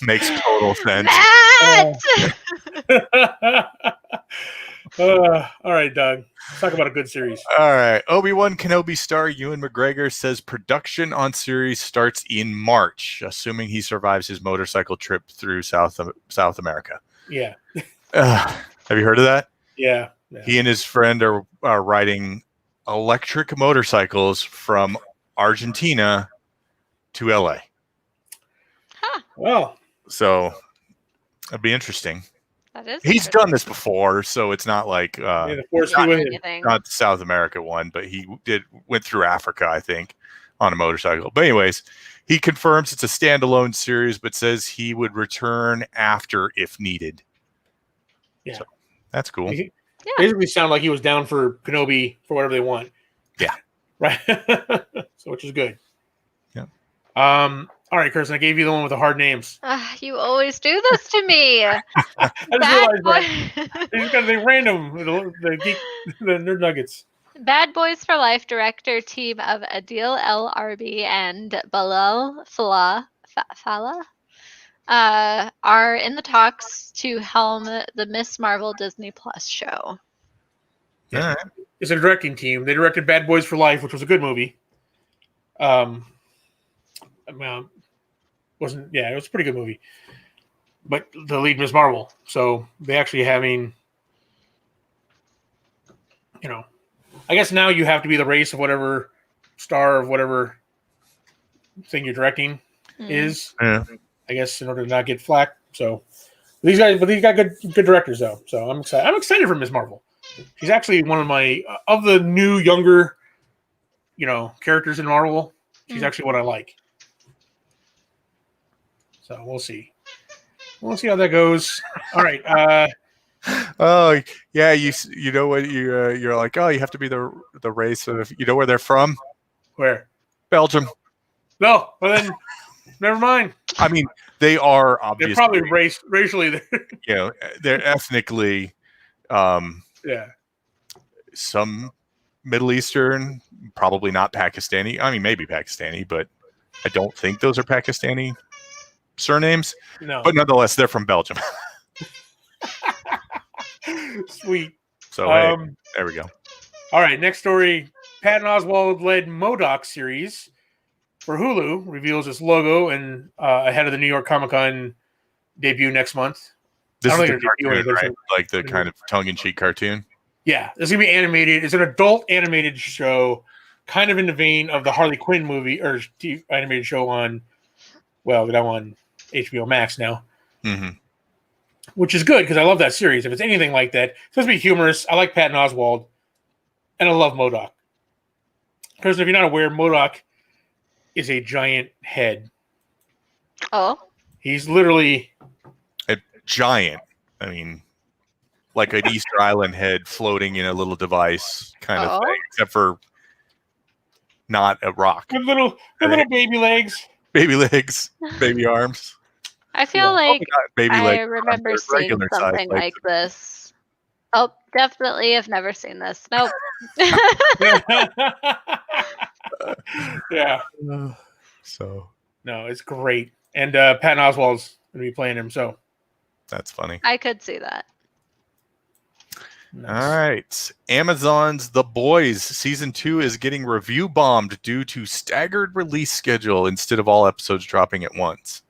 [SPEAKER 3] Makes total sense.
[SPEAKER 1] All right, Doug. Let's talk about a good series.
[SPEAKER 3] All right. Obi-Wan Kenobi star Ewan McGregor says production on series starts in March, assuming he survives his motorcycle trip through South America.
[SPEAKER 1] Yeah.
[SPEAKER 3] Have you heard of that?
[SPEAKER 1] Yeah.
[SPEAKER 3] He and his friend are riding electric motorcycles from Argentina to LA.
[SPEAKER 2] Huh.
[SPEAKER 1] Well.
[SPEAKER 3] So it'd be interesting.
[SPEAKER 2] That is.
[SPEAKER 3] He's done this before, so it's not like not the South America one, but he went through Africa, I think, on a motorcycle. But anyways, he confirms it's a standalone series, but says he would return after if needed.
[SPEAKER 1] Yeah,
[SPEAKER 3] so, that's cool.
[SPEAKER 1] Basically, sound like he was down for Kenobi for whatever they want.
[SPEAKER 3] Yeah,
[SPEAKER 1] right. So, which is good.
[SPEAKER 3] Yeah.
[SPEAKER 1] All right, Kirsten, I gave you the one with the hard names.
[SPEAKER 2] You always do this to me.
[SPEAKER 1] I just realized that. They random, the Nerd Nuggets.
[SPEAKER 2] Bad Boys for Life director team of Adil El Arbi and Bilal Fallah are in the talks to helm the Miss Marvel Disney Plus show.
[SPEAKER 1] Yeah. It's a directing team. They directed Bad Boys for Life, which was a good movie. It was a pretty good movie. But the lead Miss Marvel. So they actually having, I guess now you have to be the race of whatever star of whatever thing you're directing is.
[SPEAKER 3] Yeah.
[SPEAKER 1] I guess in order to not get flack. So these got good directors though. So I'm excited. I'm excited for Miss Marvel. She's actually one of my of the new younger, characters in Marvel. She's actually what I like. So we'll see. We'll see how that goes. All right.
[SPEAKER 3] Oh yeah, you know what you're like. Oh, you have to be the race of where they're from.
[SPEAKER 1] Where?
[SPEAKER 3] Belgium.
[SPEAKER 1] No, well then, never mind.
[SPEAKER 3] I mean, they are obviously.
[SPEAKER 1] They're probably racially.
[SPEAKER 3] They're ethnically.
[SPEAKER 1] Yeah.
[SPEAKER 3] Some Middle Eastern, probably not Pakistani. I mean, maybe Pakistani, but I don't think those are Pakistani surnames.
[SPEAKER 1] No.
[SPEAKER 3] But nonetheless, they're from Belgium.
[SPEAKER 1] Sweet.
[SPEAKER 3] So hey, there we go.
[SPEAKER 1] All right, next story. Patton Oswalt led MODOK series for Hulu reveals its logo and ahead of the New York Comic-Con debut next month.
[SPEAKER 3] This is the cartoon, right? Like the kind of tongue-in-cheek cartoon?
[SPEAKER 1] Yeah, it's going to be animated. It's an adult animated show, kind of in the vein of the Harley Quinn movie or animated show on Well, I'm on HBO Max now,
[SPEAKER 3] mm-hmm.
[SPEAKER 1] which is good because I love that series. If it's anything like that, it's supposed to be humorous. I like Patton Oswalt, and I love MODOK. Because if you're not aware, MODOK is a giant head.
[SPEAKER 2] Oh.
[SPEAKER 1] He's literally
[SPEAKER 3] a giant. I mean, like an Easter Island head floating in a little device kind of thing, except for not a rock.
[SPEAKER 1] With little baby legs.
[SPEAKER 3] Baby legs, baby arms.
[SPEAKER 2] I feel like I remember seeing something like this. Oh, definitely have never seen this. Nope.
[SPEAKER 1] Yeah.
[SPEAKER 3] So.
[SPEAKER 1] No, it's great. And Patton Oswalt's going to be playing him, so.
[SPEAKER 3] That's funny.
[SPEAKER 2] I could see that.
[SPEAKER 3] Nice. All right. Amazon's The Boys Season 2 is getting review bombed due to staggered release schedule instead of all episodes dropping at once.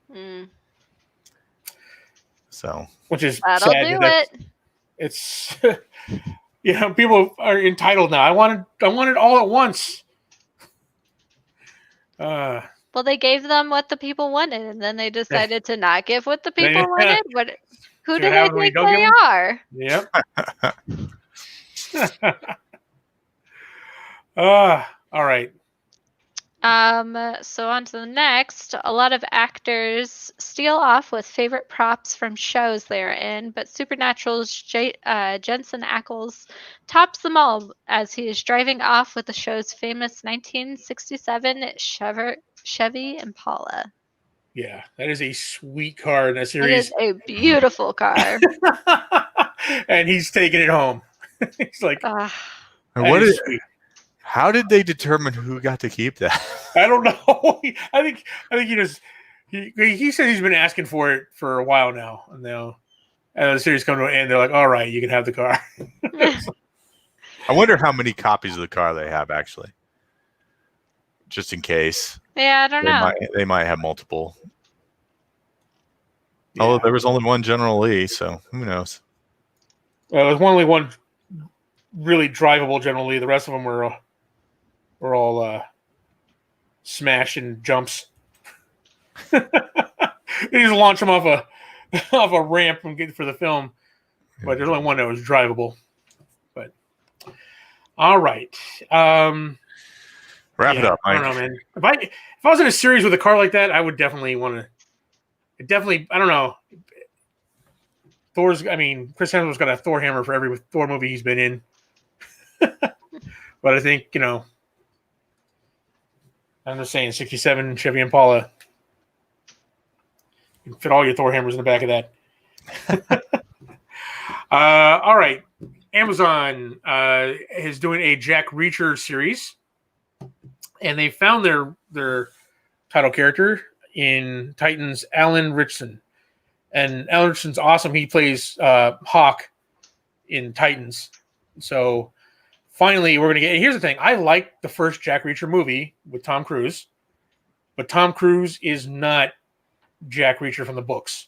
[SPEAKER 3] So.
[SPEAKER 1] Which is
[SPEAKER 2] That'll
[SPEAKER 1] sad.
[SPEAKER 2] Do it.
[SPEAKER 1] It's, people are entitled now. I want it all at once.
[SPEAKER 2] Well, they gave them what the people wanted, and then they decided to not give what the people wanted. Who do they think they are?
[SPEAKER 1] Yep. All right.
[SPEAKER 2] So on to the next. A lot of actors steal off with favorite props from shows they're in, but Supernatural's Jensen Ackles tops them all as he is driving off with the show's famous 1967 Chevy Impala.
[SPEAKER 1] Yeah, that is a sweet car in that series.
[SPEAKER 2] It is a beautiful car.
[SPEAKER 1] And he's taking it home. He's like,
[SPEAKER 3] what is sweet. How did they determine who got to keep that?
[SPEAKER 1] I don't know. I think he said he's been asking for it for a while now. And now the series come to an end, they're like, all right, you can have the car.
[SPEAKER 3] I wonder how many copies of the car they have actually. Just in case.
[SPEAKER 2] Yeah, I don't know.
[SPEAKER 3] They might have multiple. Yeah. Although there was only one General Lee, so who knows?
[SPEAKER 1] Well, there's only one really drivable General Lee. The rest of them were all smash and jumps. They just launch them off a ramp and get for the film. But there's only one that was drivable. But all right.
[SPEAKER 3] Wrap it up, Mike.
[SPEAKER 1] I don't know, man. If I was in a series with a car like that, I would definitely want to. I don't know. Chris Hemsworth's got a Thor hammer for every Thor movie he's been in. But I think, I'm just saying, 67 Chevy Impala. You can fit all your Thor hammers in the back of that. All right. Amazon is doing a Jack Reacher series. And they found their title character in Titans, Alan Ritchson. And Alan Ritchson's awesome. He plays Hawk in Titans. So finally, we're going to get... Here's the thing. I like the first Jack Reacher movie with Tom Cruise. But Tom Cruise is not Jack Reacher from the books.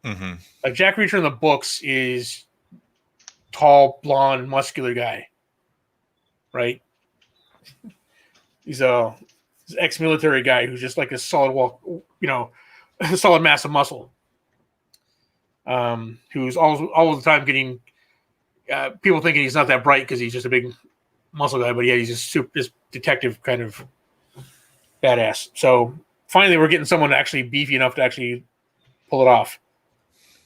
[SPEAKER 3] Mm-hmm.
[SPEAKER 1] Like, Jack Reacher in the books is tall, blonde, muscular guy. Right? He's a ex-military guy who's just like a solid a solid mass of muscle. Who's all the time getting people thinking he's not that bright because he's just a big muscle guy, but yeah, he's just this detective kind of badass. So finally, we're getting someone actually beefy enough to actually pull it off.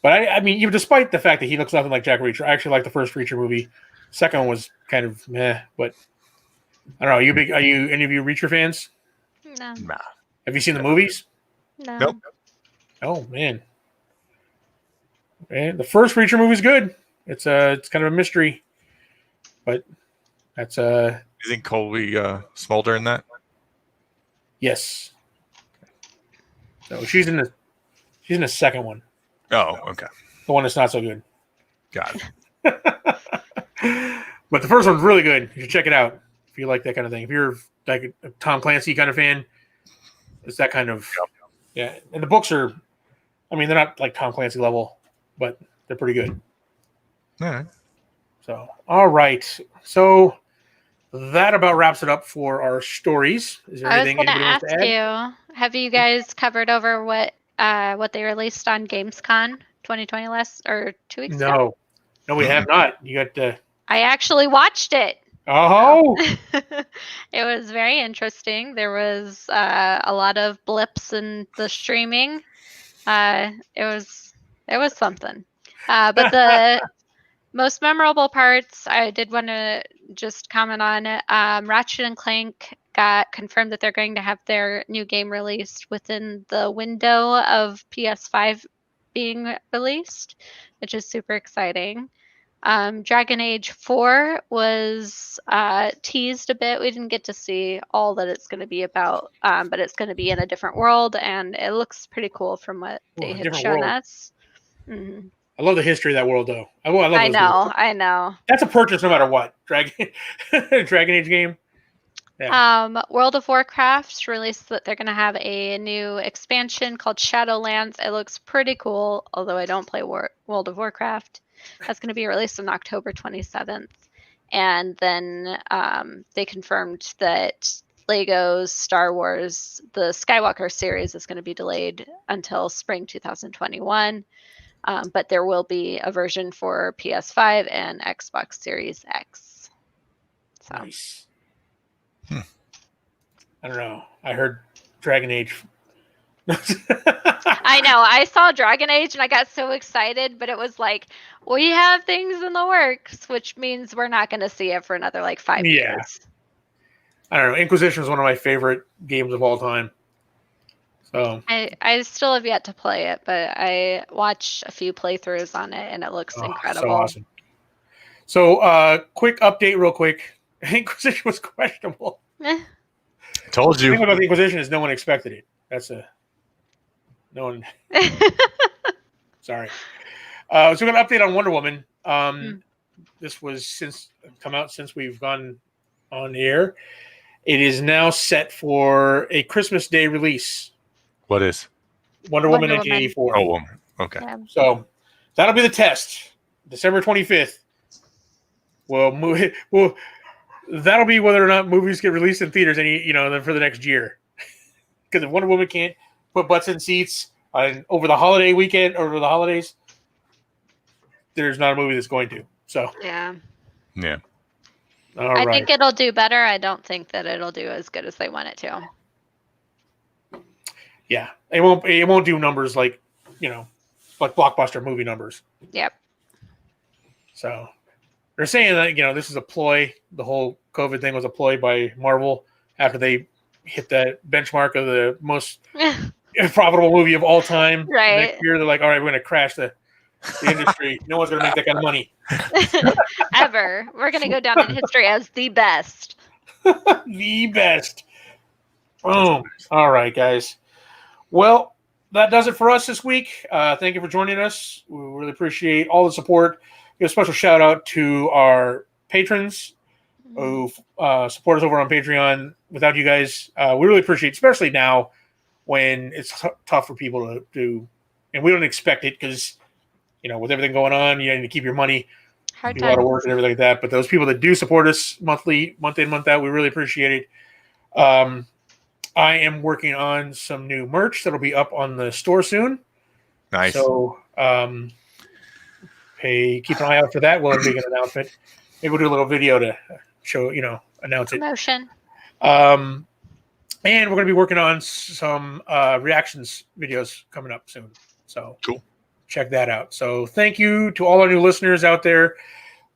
[SPEAKER 1] But I mean, even despite the fact that he looks nothing like Jack Reacher, I actually like the first Reacher movie. Second one was kind of meh, but. I don't know. Are you any of you Reacher fans?
[SPEAKER 2] No.
[SPEAKER 3] Nah.
[SPEAKER 1] Have you seen the movies?
[SPEAKER 2] No.
[SPEAKER 3] Nope.
[SPEAKER 1] Oh man. And the first Reacher movie is good. It's kind of a mystery, but that's
[SPEAKER 3] You think Colby Smolder in that?
[SPEAKER 1] Yes. No, she's in the second one.
[SPEAKER 3] Oh, okay.
[SPEAKER 1] The one that's not so good.
[SPEAKER 3] Got it.
[SPEAKER 1] But the first one's really good. You should check it out. If you like that kind of thing. If you're like a Tom Clancy kind of fan, it's that kind of yeah. And the books are, they're not like Tom Clancy level, but they're pretty good.
[SPEAKER 3] All right.
[SPEAKER 1] So, all right. So that about wraps it up for our stories. Is there anything anybody wants to add?
[SPEAKER 2] You, have you guys covered over what they released on Gamescon 2020 last or 2 weeks ago?
[SPEAKER 1] No, we have not. You got
[SPEAKER 2] I actually watched it.
[SPEAKER 1] Oh,
[SPEAKER 2] it was very interesting. There was a lot of blips in the streaming. It was something. But the most memorable parts, I did want to just comment on. Ratchet and Clank got confirmed that they're going to have their new game released within the window of PS5 being released, which is super exciting. Dragon Age 4 was teased a bit. We didn't get to see all that it's going to be about, but it's going to be in a different world, and it looks pretty cool from what they had shown us. Mm-hmm.
[SPEAKER 1] I love the history of that world, though. I love
[SPEAKER 2] I know.
[SPEAKER 1] That's a purchase no matter what. Dragon Age game.
[SPEAKER 2] Yeah. World of Warcraft released that they're going to have a new expansion called Shadowlands. It looks pretty cool, although I don't play World of Warcraft. That's going to be released on October 27th. And then they confirmed that Lego's Star Wars, the Skywalker series, is going to be delayed until spring 2021. But there will be a version for PS5 and Xbox Series X. So.
[SPEAKER 1] Nice. I don't know. I heard Dragon Age.
[SPEAKER 2] I know. I saw Dragon Age and I got so excited, but it was like, we have things in the works, which means we're not going to see it for another 5 years.
[SPEAKER 1] I don't know. Inquisition is one of my favorite games of all time. So
[SPEAKER 2] I still have yet to play it, but I watched a few playthroughs on it and it looks incredible.
[SPEAKER 1] So awesome. So quick update real quick. Inquisition was questionable.
[SPEAKER 3] Told you.
[SPEAKER 1] The thing about the Inquisition is no one expected it. No one. Sorry. So we're going to update on Wonder Woman. This was come out since we've gone on the air. It is now set for a Christmas Day release.
[SPEAKER 3] What is?
[SPEAKER 1] Wonder Woman 1984.
[SPEAKER 3] Oh, woman. Okay.
[SPEAKER 2] Yeah.
[SPEAKER 1] So that'll be the test. December 25th. That'll be whether or not movies get released in theaters for the next year. Because if Wonder Woman can't put butts in seats over the holiday weekend or over the holidays, there's not a movie that's going to. So
[SPEAKER 2] yeah.
[SPEAKER 1] I
[SPEAKER 2] think it'll do better. I don't think that it'll do as good as they want it to.
[SPEAKER 1] Yeah, it won't do numbers like blockbuster movie numbers.
[SPEAKER 2] Yep.
[SPEAKER 1] So they're saying that this is a ploy. The whole COVID thing was a ploy by Marvel after they hit that benchmark of the most profitable movie of all time.
[SPEAKER 2] Right.
[SPEAKER 1] Next year they're like, all right, we're going to crash the industry. No one's going to make that kind of money.
[SPEAKER 2] Ever. We're going to go down in history as the best.
[SPEAKER 1] The best. Boom. All right, guys. Well, that does it for us this week. Thank you for joining us. We really appreciate all the support. Give a special shout out to our patrons who support us over on Patreon. Without you guys, we really appreciate it, especially now when it's tough for people to do. And we don't expect it because, with everything going on, you need to keep your money, do a lot of work and everything like that. But those people that do support us monthly, month in, month out, we really appreciate it. I am working on some new merch that'll be up on the store soon.
[SPEAKER 3] Nice.
[SPEAKER 1] So keep an eye out for that. We'll make an announcement. Maybe we'll do a little video to show, announce it.
[SPEAKER 2] Promotion.
[SPEAKER 1] And we're going to be working on some reactions videos coming up soon. So
[SPEAKER 3] cool.
[SPEAKER 1] Check that out. So thank you to all our new listeners out there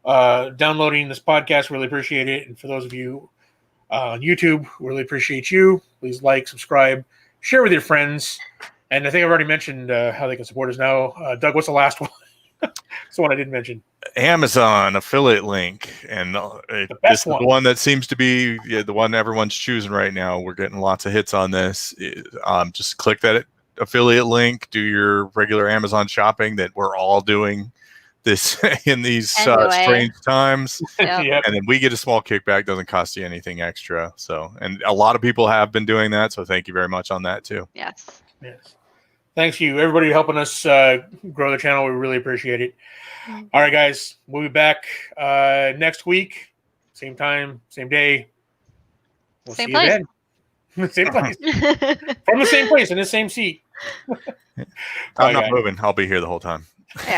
[SPEAKER 1] downloading this podcast. Really appreciate it. And for those of you on YouTube, really appreciate you. Please like, subscribe, share with your friends. And I think I've already mentioned how they can support us now. Doug, what's the last one? It's the one I didn't mention. Amazon affiliate link. And this is the one that seems to be the one everyone's choosing right now. We're getting lots of hits on this. Just click that affiliate link, do your regular Amazon shopping that we're all doing this in these strange times. Yep. And then we get a small kickback. Doesn't cost you anything extra. So, and a lot of people have been doing that. So thank you very much on that too.
[SPEAKER 2] Yes.
[SPEAKER 1] Thanks you, everybody, helping us grow the channel. We really appreciate it. All right, guys, we'll be back next week. same time, same day. We'll
[SPEAKER 2] same
[SPEAKER 1] see
[SPEAKER 2] place.
[SPEAKER 1] you then. Same place. From the same place in the same seat.
[SPEAKER 3] I'm not moving. I'll be here the whole time.
[SPEAKER 2] Yeah.